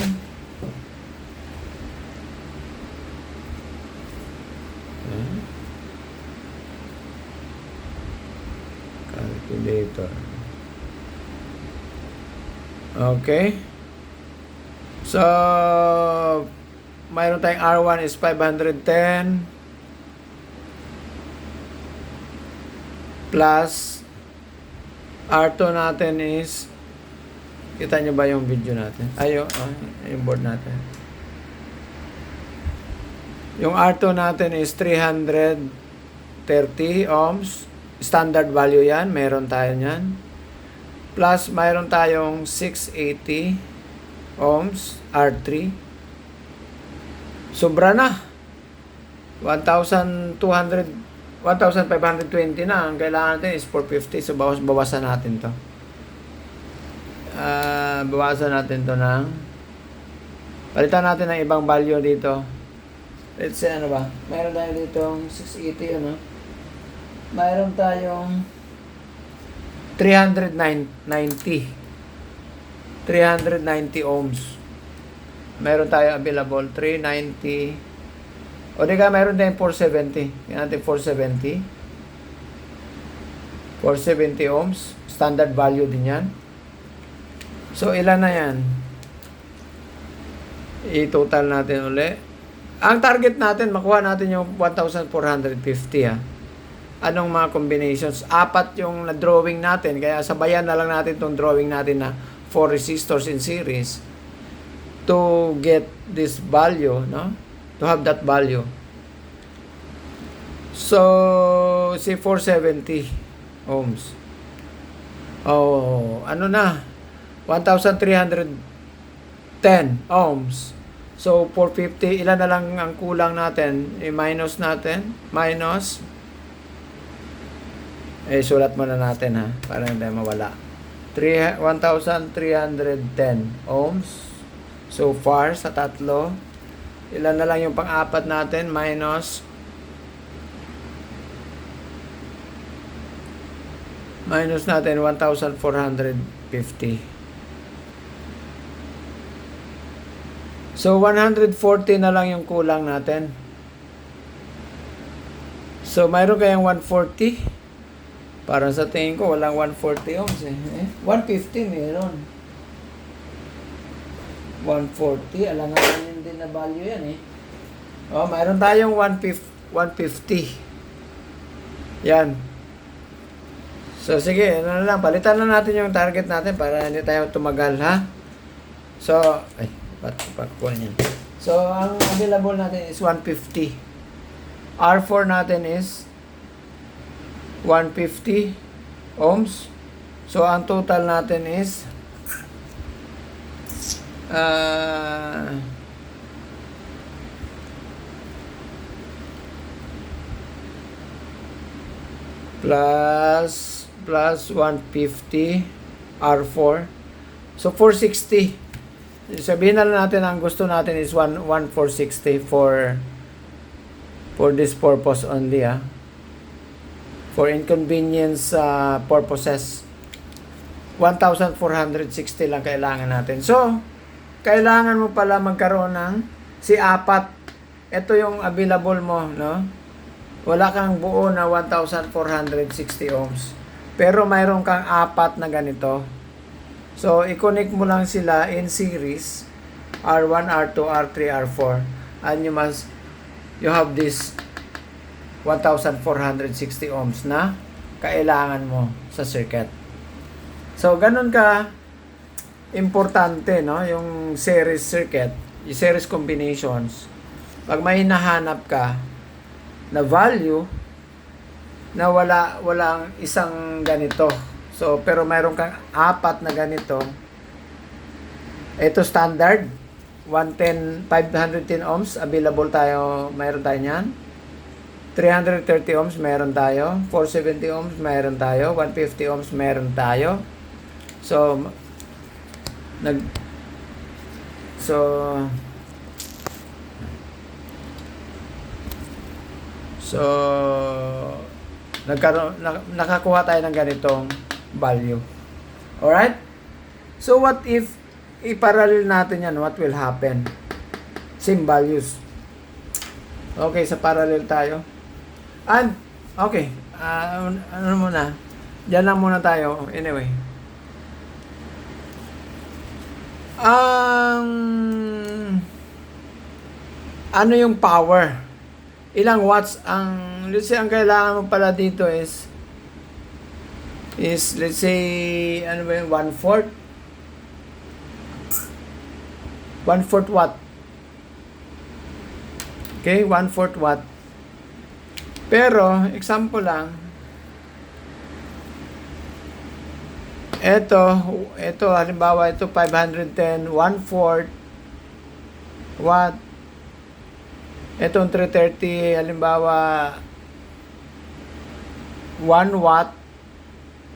Calculator. Okay. So, mayroon tayong R1 is 510 plus R2 natin is, kita nyo ba yung video natin? Yung board natin. Yung R2 natin is 330 ohms. Standard value yan. Meron tayo yan. Plus, mayroon tayong 680 ohms, R3. Sobra na. 1,520 na. Ang kailangan natin is 450. So, bawasan natin to. Bawasan natin to ng, palitan natin ng ibang value dito. Let's say, ano ba? Mayroon tayo ditong 680, ano? Mayroon tayong 390 ohms. Meron tayo available 390. O di ka, meron tayong 470. Yan natin 470 ohms. Standard value din yan. So, ilan na yan? I-total natin uli. Ang target natin, makuha natin yung 1,450 ha. Anong mga combinations? 4 yung na-drawing natin. Kaya sabayan na lang natin itong drawing natin na 4 resistors in series to get this value, no? To have that value. So, say 470 ohms. Oh, ano na? 1,310 ohms. So, 450, ilan na lang ang kulang natin? I-minus natin. Minus. Sulat muna natin ha. Para hindi mawala. 1,310 ohms. So far, sa tatlo. Ilan na lang yung pang-apat natin? Minus natin 1,450. So, 140 na lang yung kulang natin. So, mayroon kayang 140. Parang sa tingin ko, walang 140 ohms eh. 150 meron. 140, alanganin din na value yan eh. Oh, mayroon tayong 150. Yan. So, sige, ano na lang, palitan na natin yung target natin para hindi tayo tumagal, ha? So, kunin yan. So, ang available natin is 150. R4 natin is 150 ohms. So, ang total natin is plus 150 R4. So, 460. Sabihin na lang natin ang gusto natin is 1,460 for this purpose only, for inconvenience purposes. 1,460 lang kailangan natin. So, kailangan mo pala magkaroon ng apat. Ito yung available mo, no? Wala kang buo na 1,460 ohms. Pero mayroon kang apat na ganito. So, i-connect mo lang sila in series, R1, R2, R3, R4. And you have this 1,460 ohms na kailangan mo sa circuit. So, ganun ka importante, no? Yung series circuit, yung series combinations. Pag may hinahanap ka na value na walang isang ganito. So, pero mayroon kang apat na ganito. Ito standard 510 ohms available tayo, mayroon tayo niyan. 330 ohms meron tayo, 470 ohms meron tayo, 150 ohms meron tayo. So nakakuha tayo ng ganitong value. Alright? So what if i-parallel natin yan? What will happen? Same values. Okay, sa parallel tayo. And, okay. Ano muna? Diyan lang muna tayo. Anyway. Ano yung power? Ilang watts let's say ang kailangan mo pala dito is let's say ano ba yung 1/4 watt. Okay, 1/4 watt. Pero example lang, ito halimbawa ito 510 1/4 watt. Itong 330 halimbawa 1 watt.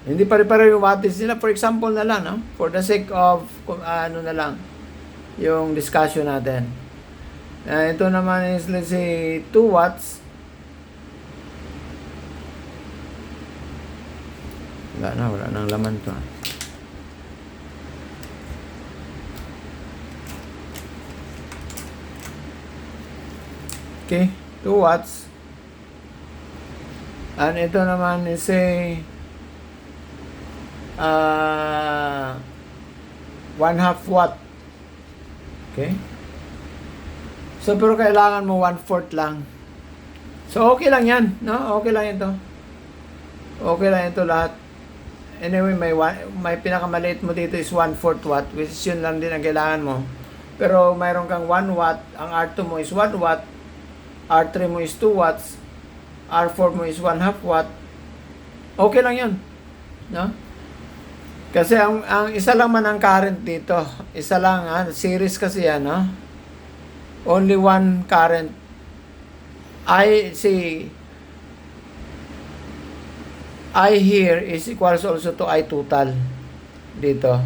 Hindi pare-pareho yung wattage nila. For example na lang, no? For the sake of ano na lang yung discussion natin. Ito naman is let's say 2 watts. Wala nang laman to. Okay, 2 watts. And ito naman is say 1/2 watt. Okay? So, pero kailangan mo 1/4 lang. So, okay lang yan. No? Okay lang ito. Okay lang ito lahat. Anyway, may pinakamaliit mo dito is 1/4 watt, which is yun lang din ang kailangan mo. Pero mayroon kang 1 watt, ang R2 mo is 1 watt, R3 mo is 2 watts, R4 mo is 1/2 watt. Okay lang yun. No? Kasi ang isa lang man ang current dito. Isa lang, series kasi yan, no? Only one current. I here is equals also to I total dito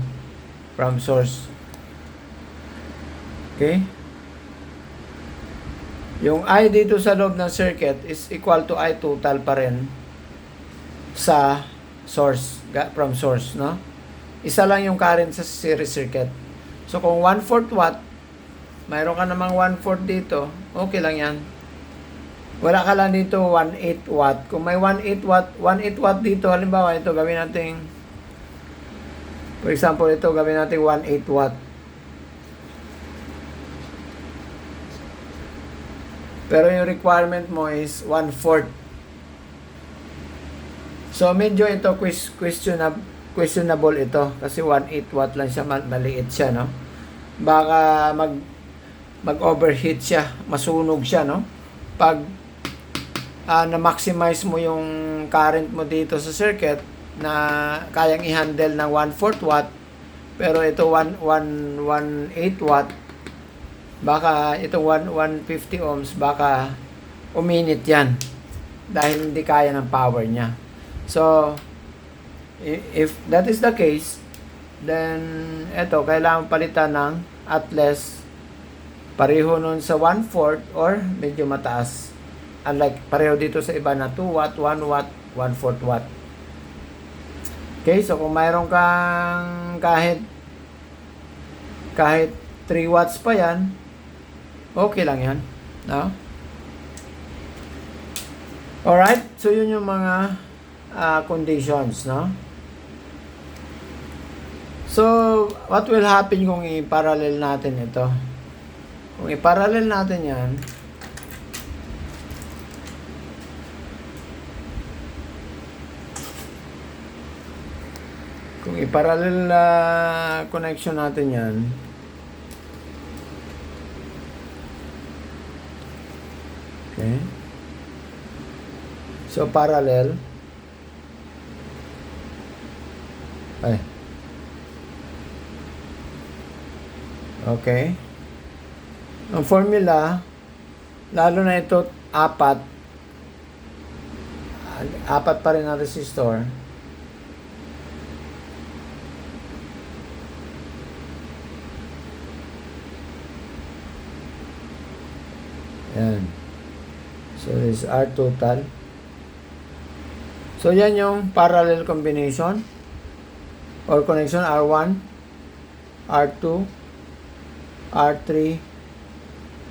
from source. Okay? Yung I dito sa loob ng circuit is equal to I total pa rin sa source, from source, no? Isa lang yung current sa series circuit. So, kung 1/4 watt, mayroon ka namang 1/4 dito, okay lang yan. Wala ka lang dito 1/8 watt. Kung may 1/8 watt dito, halimbawa ito, gawin natin, for example, ito, gawin natin 1/8 watt. Pero yung requirement mo is 1/4. So, medyo ito questionable ito. Kasi 1/8 watt lang siya, maliit siya, no? Baka mag-overheat siya, masunog siya, no? Pag na-maximize mo yung current mo dito sa circuit na kayang i-handle ng 1/4 watt, pero ito 1/8 watt, baka itong 150 ohms, baka uminit yan dahil hindi kaya ng power niya. So, if that is the case, then ito, kailangan palitan ng at least pareho nun sa 1/4 or medyo mataas. Unlike pareho dito sa iba na 2 watt, 1 watt, 1/4 watt. Okay, so kung mayroon kang kahit 3 watts pa yan, okay lang yan. No? Alright, so yun yung mga conditions, no? So, what will happen kung i-parallel natin ito? Kung i-parallel natin yan, kung i-parallel connection natin yan, okay, so parallel, okay, ang formula, lalo na ito, apat pa rin ang resistor. Yan. So, this is R total. So, yan yung parallel combination or connection R1, R2, R3,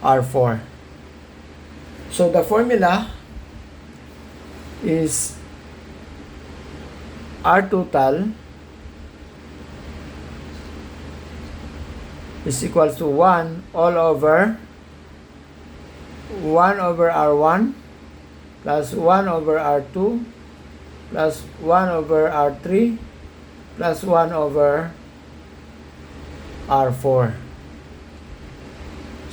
R4. So, the formula is R total is equals to 1 all over 1 over R1 plus 1 over R2 plus 1 over R3 plus 1 over R4.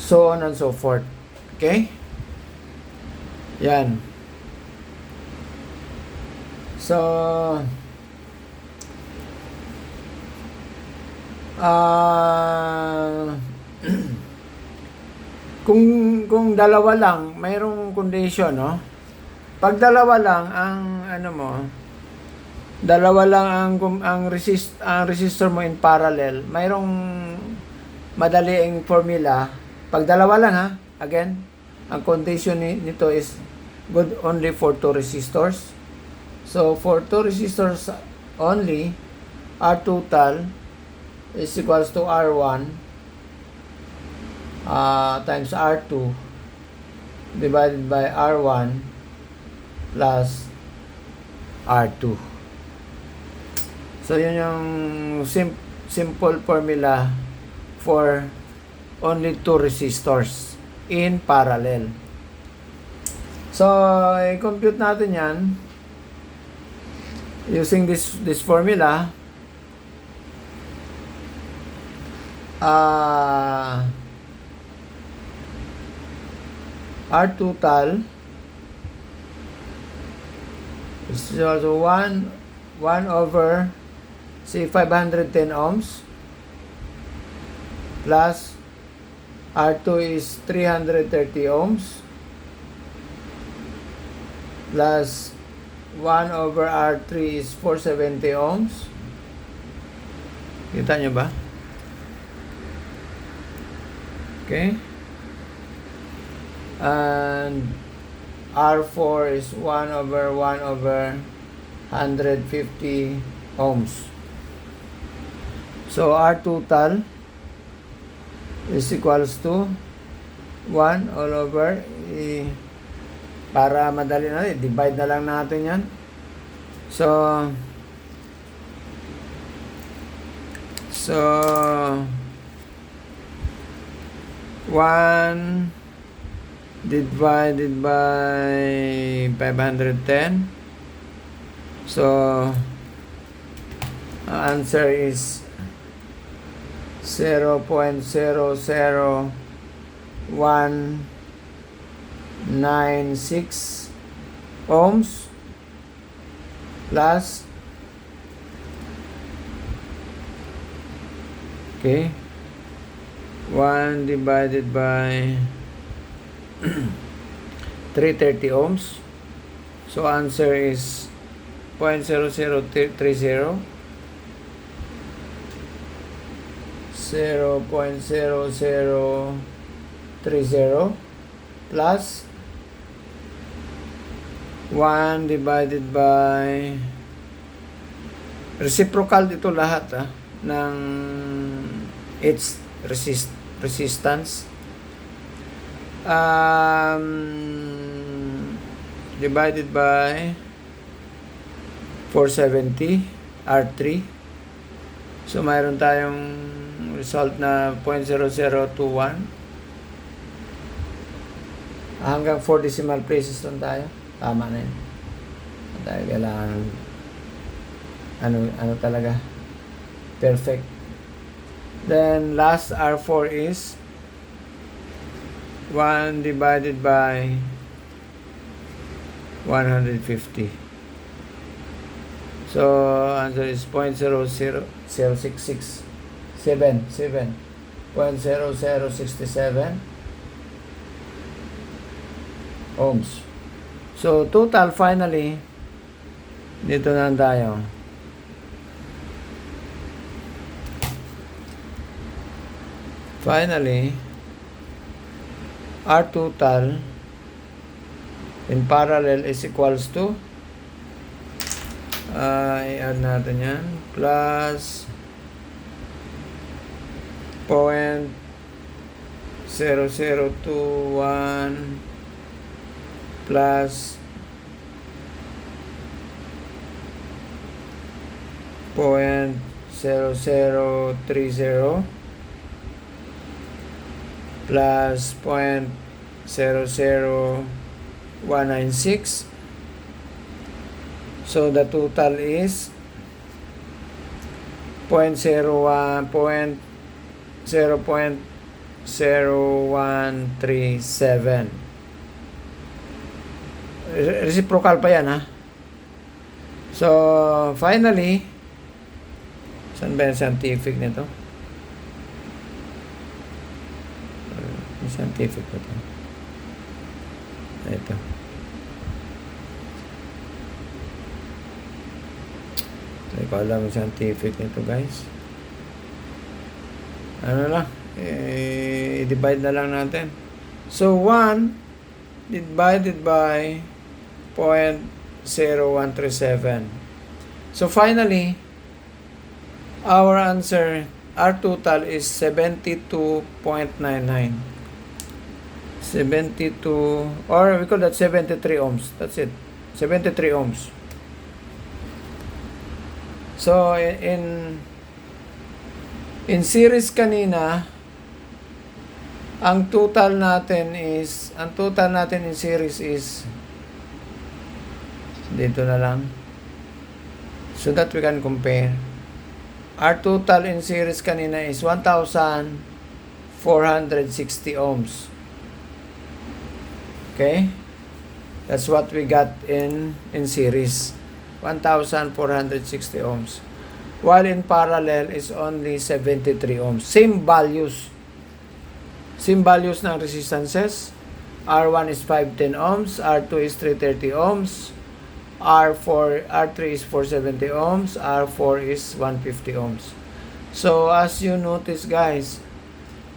So on and so forth. Okay? Yan. So, kung dalawa lang, mayroong condition, no? Pag dalawa lang ang dalawa lang ang resistor mo in parallel, mayroong madaliing formula. Pag dalawa lang, ha, again, ang condition nito is good only for 2 resistors. So for 2 resistors only, R total is equals to R1 times R2 divided by R1 plus R2. So, yun yung simple formula for only 2 resistors in parallel. So, i-compute natin yan using this formula. R total is also 1 over, say, 510 ohms plus R2 is 330 ohms plus 1 over R3 is 470 ohms. Kita nyo ba? Okay. And R4 is 1 over 150 ohms. So R total is equals to 1 all over, para madali na, divide na lang natin yan. So 1 divided by 510. So answer is 0.00196 ohms plus, okay, 1 divided by 330 ohms. So answer is 0.0030, 0.0030 plus 1 divided by, reciprocal dito lahat ng each resistance. Divided by 470 R3. So mayroon tayong result na 0.0021. Hanggang 4 decimal places lang tayo. Tama na yun. Dahil kailangan ano talaga perfect. Then last R4 is 1 divided by 150. So answer is 0.00067 0.0067 ohms. So total finally dito na tayo. Finally, our total in parallel is equals to i-add natin yan, plus 0.0021 plus 0.0030 plus 0.00196. So the total is 0.0137. Reciprocal pa yan, ha? So finally, saan ba yung scientific nito? Yung scientific pa ito. Ito. Hindi ko alam yung scientific nito, guys. Ano lang, i-divide na lang natin. So 1 divided by 0.0137. So finally, our answer, our total is 72.99. 72, or we call that 73 ohms. That's it. 73 ohms. So in series kanina, ang total natin in series is dito na lang, so that we can compare. Our total in series kanina is 1,460 ohms. Okay, that's what we got in series, 1,460 ohms, while in parallel is only 73 ohms. Same values ng resistances. R1 is 510 ohms, R2 is 330 ohms, R3 is 470 ohms, R4 is 150 ohms. So as you notice, guys,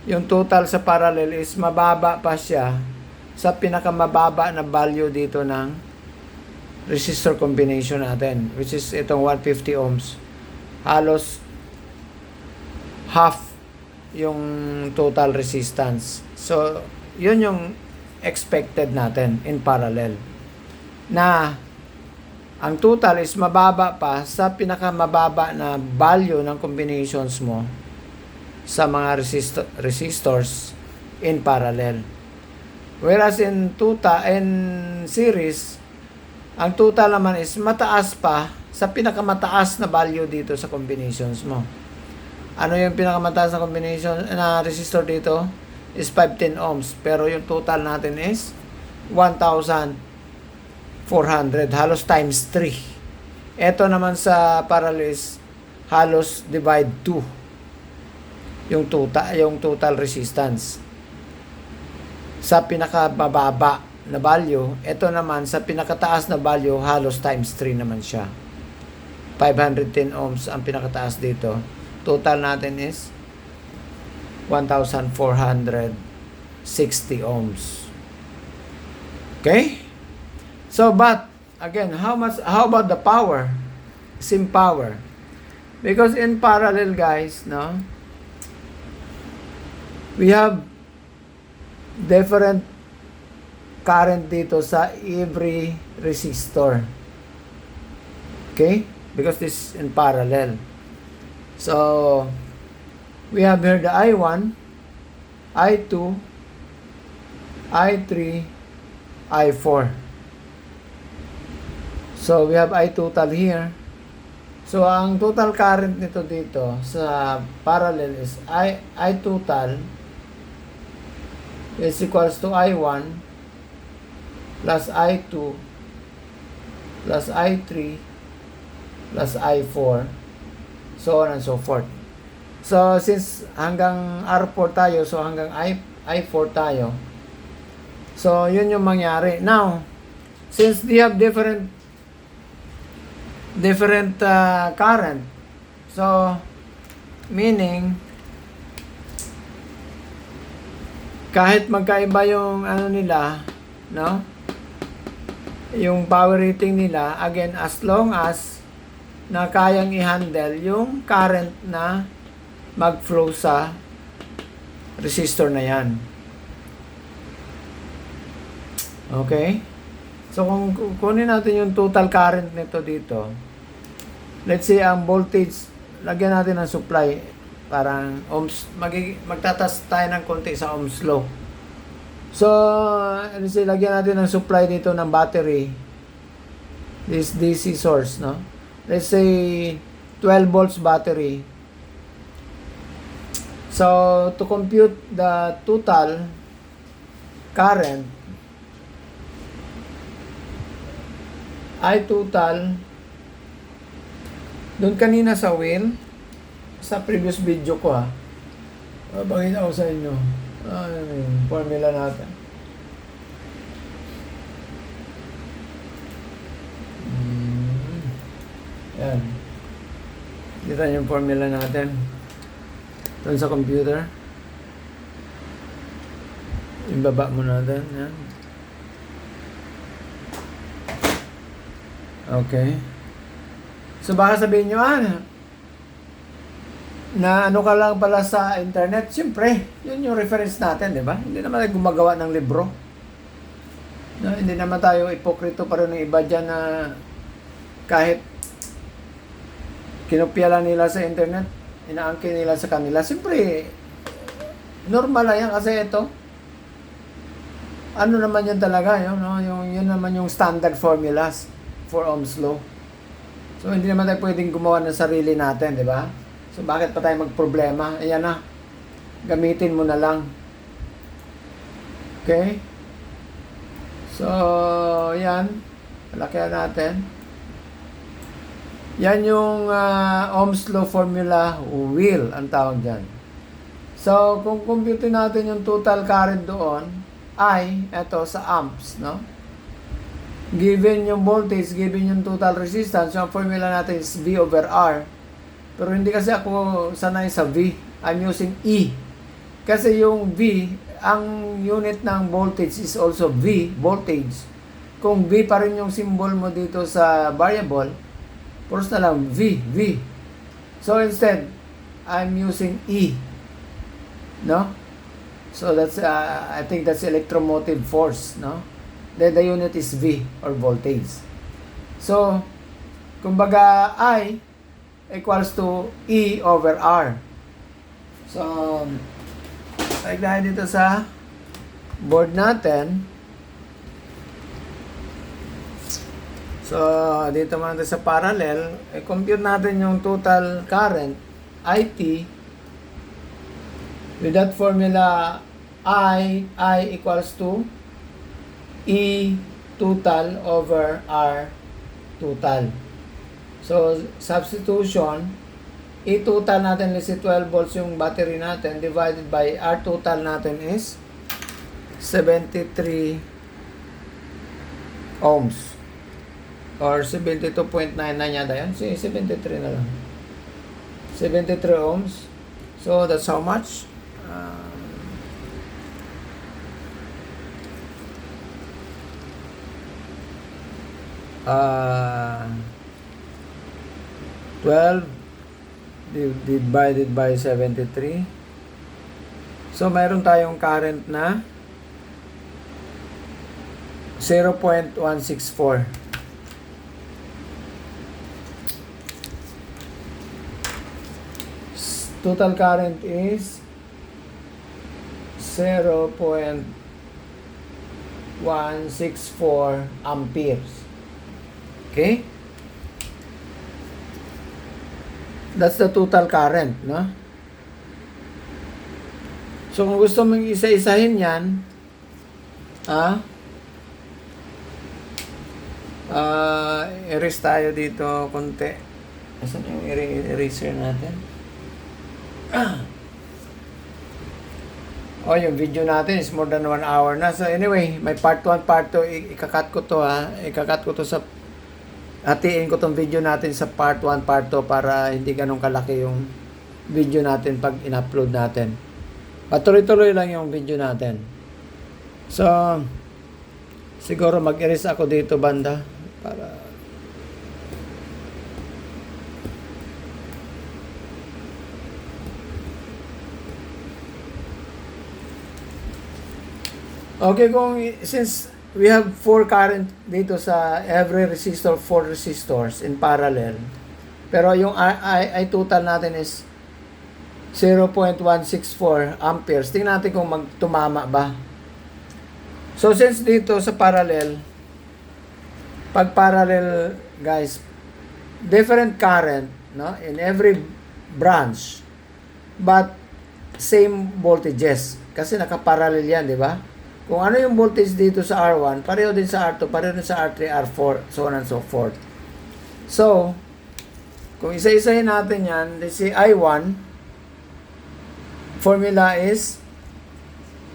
yung total sa parallel is mababa pa siya sa pinakamababa na value dito ng resistor combination natin, which is itong 150 ohms. Halos half yung total resistance. So yun yung expected natin in parallel, na ang total is mababa pa sa pinakamababa na value ng combinations mo sa mga resistors in parallel. Whereas in series, ang total naman is mataas pa sa pinakamataas na value dito sa combinations mo. Ano yung pinakamataas na combination na resistor dito? Is 510 ohms. Pero yung total natin is 1,400. Halos times 3. Ito naman sa parallel is halos divide 2. Yung total resistance. Sa pinakamababa na value, ito naman sa pinakataas na value, halos times 3 naman siya. 510 ohms ang pinakataas dito. Total natin is 1,460 ohms. Okay? So, but again, how about the power? Same power. Because in parallel, guys, no? We have different current dito sa every resistor. Okay? Because this is in parallel. So, we have here the I1, I2, I3, I4. So, we have I total here. So, ang total current nito dito sa parallel is I total is equals to I1 plus I2 plus I3 plus I4, so on and so forth. So, since hanggang R4 tayo, so hanggang I4 tayo. So, yun yung mangyari. Now, since they have different current, so, meaning, kahit magkaiba yung ano nila, no? Yung power rating nila, again, as long as na kayang i-handle yung current na mag-flow sa resistor na yan. Okay? So, kung kunin natin yung total current nito dito, let's say ang voltage, lagyan natin ng supply, parang ohms, magtatas tayo ng konti sa ohms law. So, let's say, lagyan natin ng supply dito ng battery, this DC source, no? Let's say 12 volts battery. So, to compute the total current, I total, doon kanina sa wheel, sa previous video ko bakit ako sa inyo, yung formula natin. Yan. Kita yung formula natin doon sa computer. Yung baba mo natin. Yan. Okay. So baka sabihin nyo, na ano ka lang pala sa internet. Siyempre, yun yung reference natin, di ba? Hindi naman tayo gumagawa ng libro. No, hindi naman tayo ipokrito pa rin ng iba dyan na kahit kinopya lang nila sa internet, inaangkin nila sa kanila. Siyempre, normal lang yan kasi ito. Ano naman yan talaga, yun naman yung standard formulas for Ohm's law. So, hindi naman tayo pwedeng gumawa ng sarili natin, di ba? So, bakit pa tayo magproblema? Ayan na. Gamitin mo na lang. Okay? So, yan. Palakyan natin. Yan yung Ohm's law formula wheel, ang tawag dyan. So, kung compute natin yung total current doon, eto sa amps, no? Given yung voltage, given yung total resistance, yung formula natin is V over R. Pero hindi kasi ako sanay sa V. I'm using E. Kasi yung V, ang unit ng voltage is also V, voltage. Kung V pa rin yung symbol mo dito sa variable, puros na lang V. So instead, I'm using E. No? So that's, I think that's electromotive force, no? Then the unit is V, or voltage. So, kumbaga, I equals to E over R. So, like tayo dito sa board natin. So, dito man natin sa parallel, compute natin yung total current, IT, with that formula, I equals to E total over R total. So, substitution, E total natin is 12 volts yung battery natin, divided by R total natin is 73 ohms. Or 72.99 yata yan. 73 na lang. 73 ohms. So, that's how much? 12 divided by 73. So, mayroon tayong current na 0.164. Total current is 0.164 amperes. Okay? That's the total current, no? So, kung gusto mong isa-isahin yan, erase tayo dito konti. Asan yung eraser natin? Yung video natin is more than 1 hour na. So anyway, may part 1, part 2. Ikakat ko to hatiin ko tong video natin sa part 1, part 2 para hindi ganun kalaki yung video natin pag in-upload natin. Patuloy-tuloy lang yung video natin. So, siguro mag-erase ako dito banda para okay, since we have 4 current dito sa every resistor, 4 resistors in parallel. Pero yung I total natin is 0.164 amperes. Tingnan natin kung magtumama ba. So since dito sa parallel, pag parallel guys, different current, no, in every branch, but same voltages. Kasi nakaparallel yan, di ba? Kung ano yung voltage dito sa R1, pareho din sa R2, pareho din sa R3, R4, so on and so forth. So, kung isa-isahin natin yan, let's say I1, formula is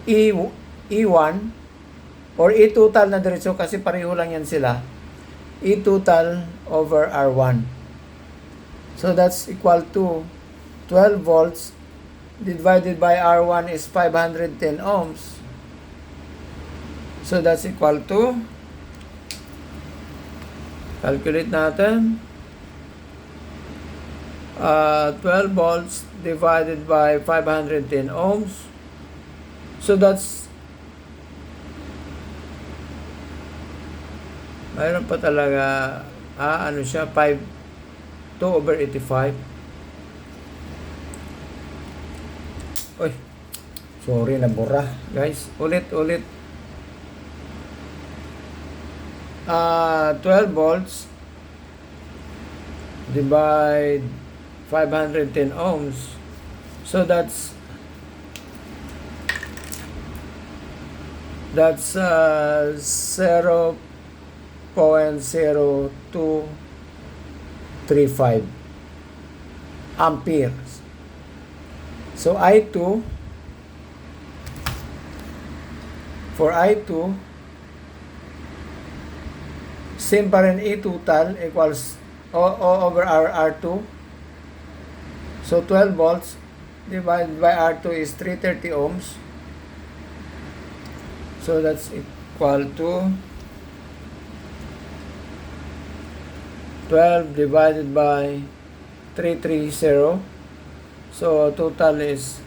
E1, or E total na diretso kasi pareho lang yan sila. E total over R1. So, that's equal to 12 volts divided by R1 is 510 ohms. So, that's equal to, calculate natin, 12 volts divided by 510 ohms. So, that's, mayroon pa talaga, ano siya, 2 over 85. Uy, sorry, nabura. Guys, ulit. 12 volts divide 510 ohms. So that's 0.0235 amperes. So I2, for I2, same pa rin, E total equals O over R2. So 12 volts divided by R2 is 330 ohms. So that's equal to 12 divided by 330. So total is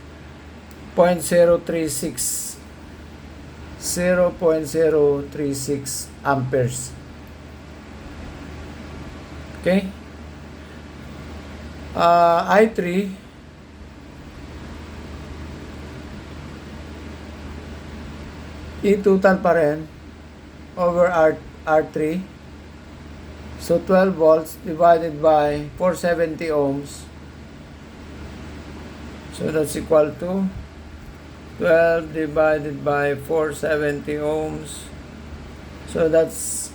0.036 amperes. Okay? I3, E total pa rin over R3. So 12 volts divided by 470 ohms. So that's equal to 12 divided by 470 ohms. So that's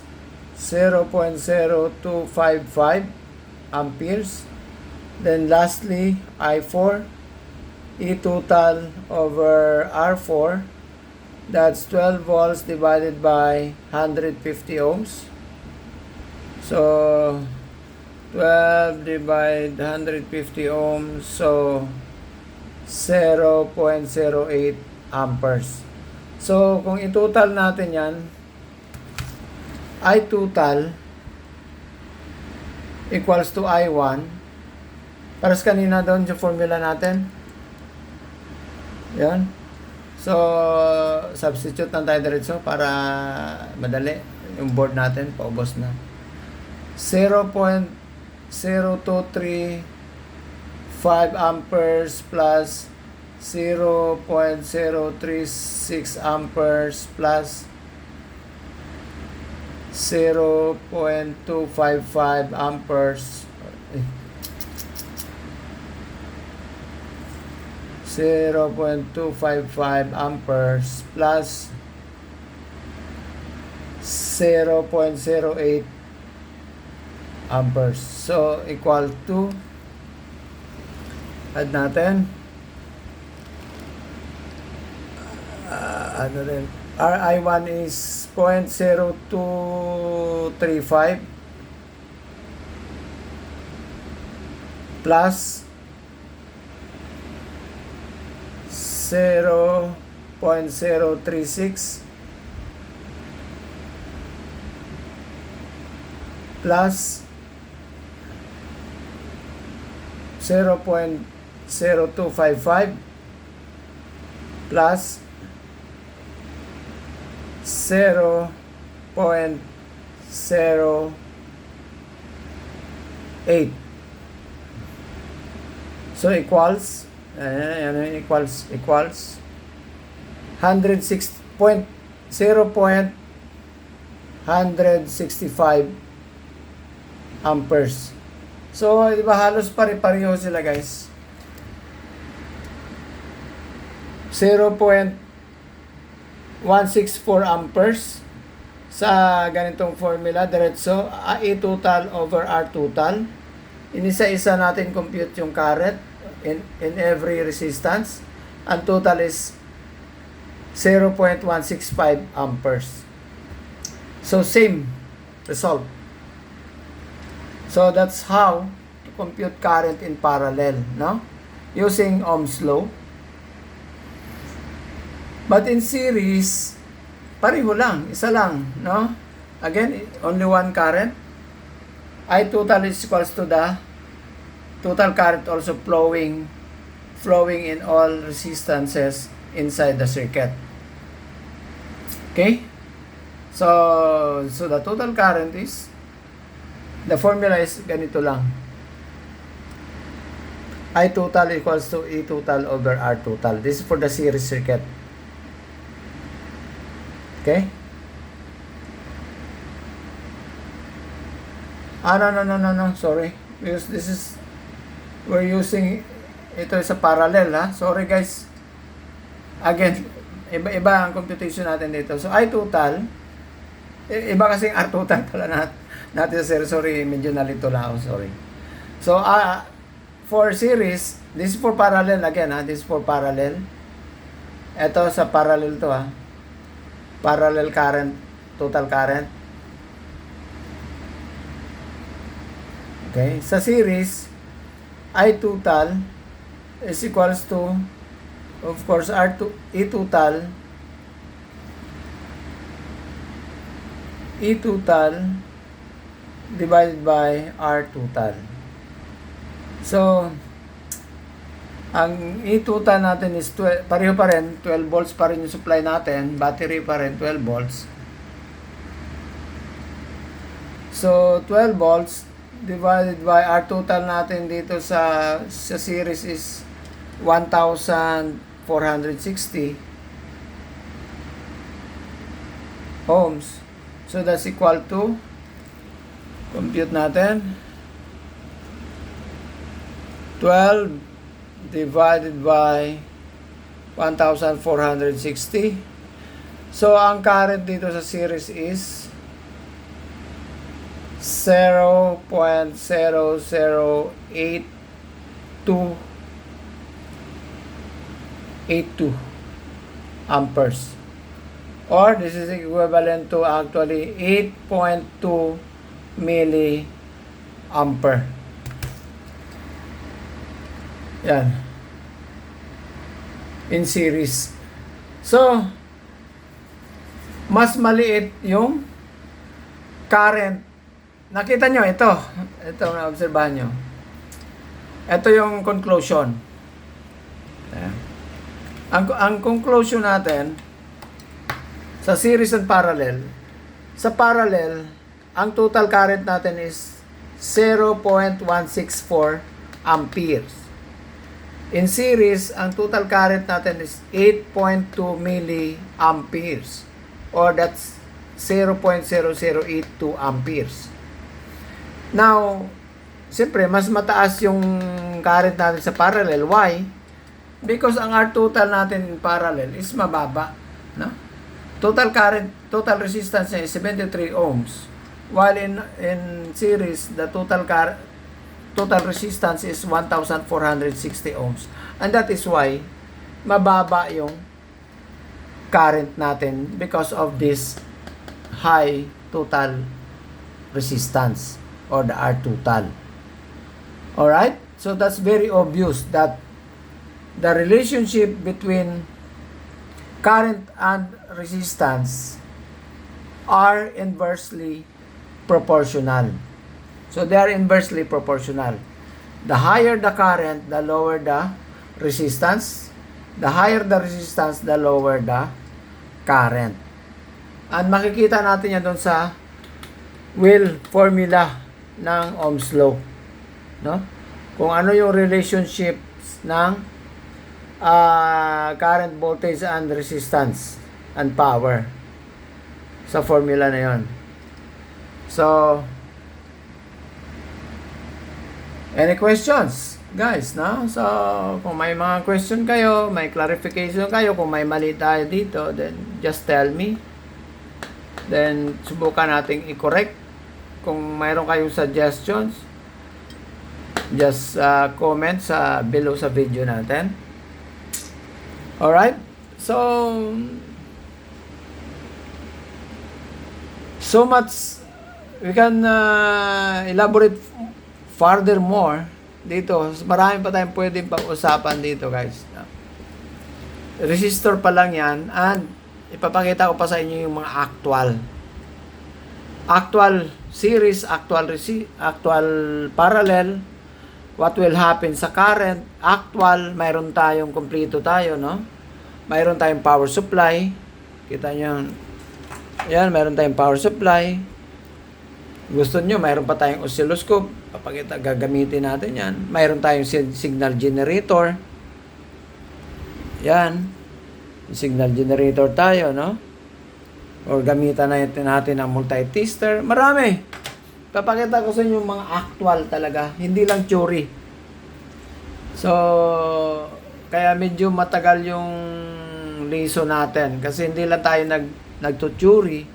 0.0255 amperes. Then lastly, I4, E total over R4, that's 12 volts divided by 150 ohms. So 12 divided 150 ohms, so 0.08 amperes. So kung i-total natin yan, I total equals to I1. Paras kanina doon yung formula natin. Yan. So, substitute lang tayo diretso para madali. Yung board natin, paubos na. 0.0235 amperes plus 0.036 amperes plus 0.255 amperes 0.255 amperes plus 0.08 amperes. So, equal to, add natin, ano rin, Ri1 is 0.0235 plus 0.036 plus 0.0255 plus 0.08. So equals equals 0.165 amperes. So, di ba halos pare-pareho sila, guys? 0.164 amperes sa ganitong formula, diretso, E total over R total. Inisa-isa natin compute yung current in every resistance. Ang total is 0.165 amperes. So, same result. So, that's how to compute current in parallel, no? Using Ohm's law. But in series, pareho lang, isa lang, no? Again, only one current. I total is equals to the total current also flowing in all resistances inside the circuit. Okay? So the total current is, the formula is ganito lang. I total equals to E total over R total. This is for the series circuit. Okay? No. Sorry. Because this is, we're using, ito sa parallel, ha? Sorry, guys. Again, iba ang computation natin dito. So, I total, iba kasi R total pala natin sa series. Sorry, medyo nalito lang ako. Sorry. So, for series, this is for parallel again, ha? This is for parallel. Ito sa parallel to, ha? Parallel current, total current. Okay, sa series, I total is equals to, of course, E total divided by R total. So, ang E total natin is pareho pa rin, 12 volts pa rin yung supply natin, battery pa rin 12 volts. So 12 volts divided by R total natin dito sa series is 1,460 ohms. So that's equal to, compute natin, 12 divided by 1,460. So, ang current dito sa series is 0.008282 amperes. Or, this is equivalent to actually 8.2 milliampere. Yan. In series. So, mas maliit yung current. Nakita nyo, ito. Ito, na-obserbahan nyo. Ito yung conclusion. Ayan. ang conclusion natin sa series and parallel, sa parallel, ang total current natin is 0.164 amperes. In series, ang total current natin is 8.2 milliamperes, or that's 0.0082 amperes. Now, siyempre, mas mataas yung current natin sa parallel. Why? Because ang R total natin in parallel is mababa. No? Total current, total resistance niya is 73 ohms. While in series, the total resistance is 1,460 ohms. And that is why mababa yung current natin because of this high total resistance or the R total. Alright? So that's very obvious that the relationship between current and resistance are inversely proportional. So they are inversely proportional. The higher the current, the lower the resistance. The higher the resistance, the lower the current. And makikita natin yan doon sa Will formula ng Ohm's law. No? Kung ano yung relationships ng current, voltage, and resistance and power sa formula na yon. So, any questions, guys, no? So, kung may mga question kayo, may clarification kayo, kung may mali tayo dito, then just tell me. Then, subukan nating i-correct. Kung mayroon kayong suggestions, just comment sa below sa video natin. Alright? So much we can elaborate furthermore dito. Marami pa tayong pwedeng pag-usapan dito, guys. Resistor pa lang yan, and ipapakita ko pa sa inyo yung mga actual series, actual parallel, what will happen sa current, actual, mayroon tayong kompleto tayo, no? Mayroon tayong power supply. Kita nyo, yan, mayroon tayong power supply. Gusto nyo, mayroon pa tayong oscilloscope. Papakita, gagamitin natin yan. Mayroon tayong signal generator. Yan. Signal generator tayo, no? Or gamitan natin ang multi-tester. Marami. Papakita ko sa inyo mga actual talaga. Hindi lang theory. So, kaya medyo matagal yung lesson natin. Kasi hindi lang tayo nagtutury.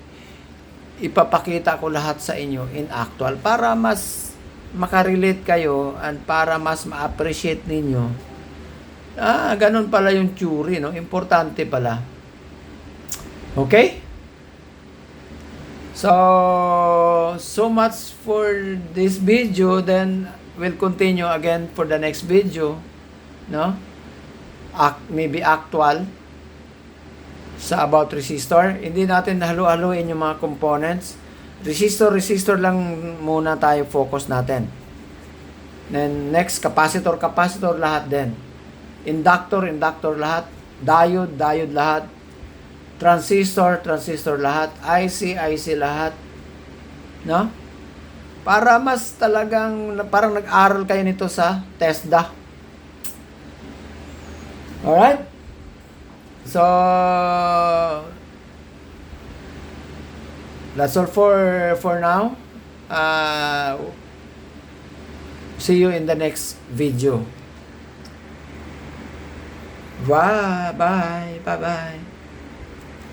Ipapakita ko lahat sa inyo in actual para mas makarelate kayo and para mas ma-appreciate ninyo. Ganun pala yung theory, no? Importante pala. Okay? So much for this video. Then we'll continue again for the next video, no? Maybe actual sa about resistor. Hindi natin halo-haloin yung mga components. Resistor lang muna tayo focus natin. Then next, capacitor lahat din. Inductor lahat. Diode lahat. Transistor lahat. IC lahat. No? Para mas talagang, parang nag-aral kayo nito sa TESDA. Alright? So, that's all for now. See you in the next video. Bye.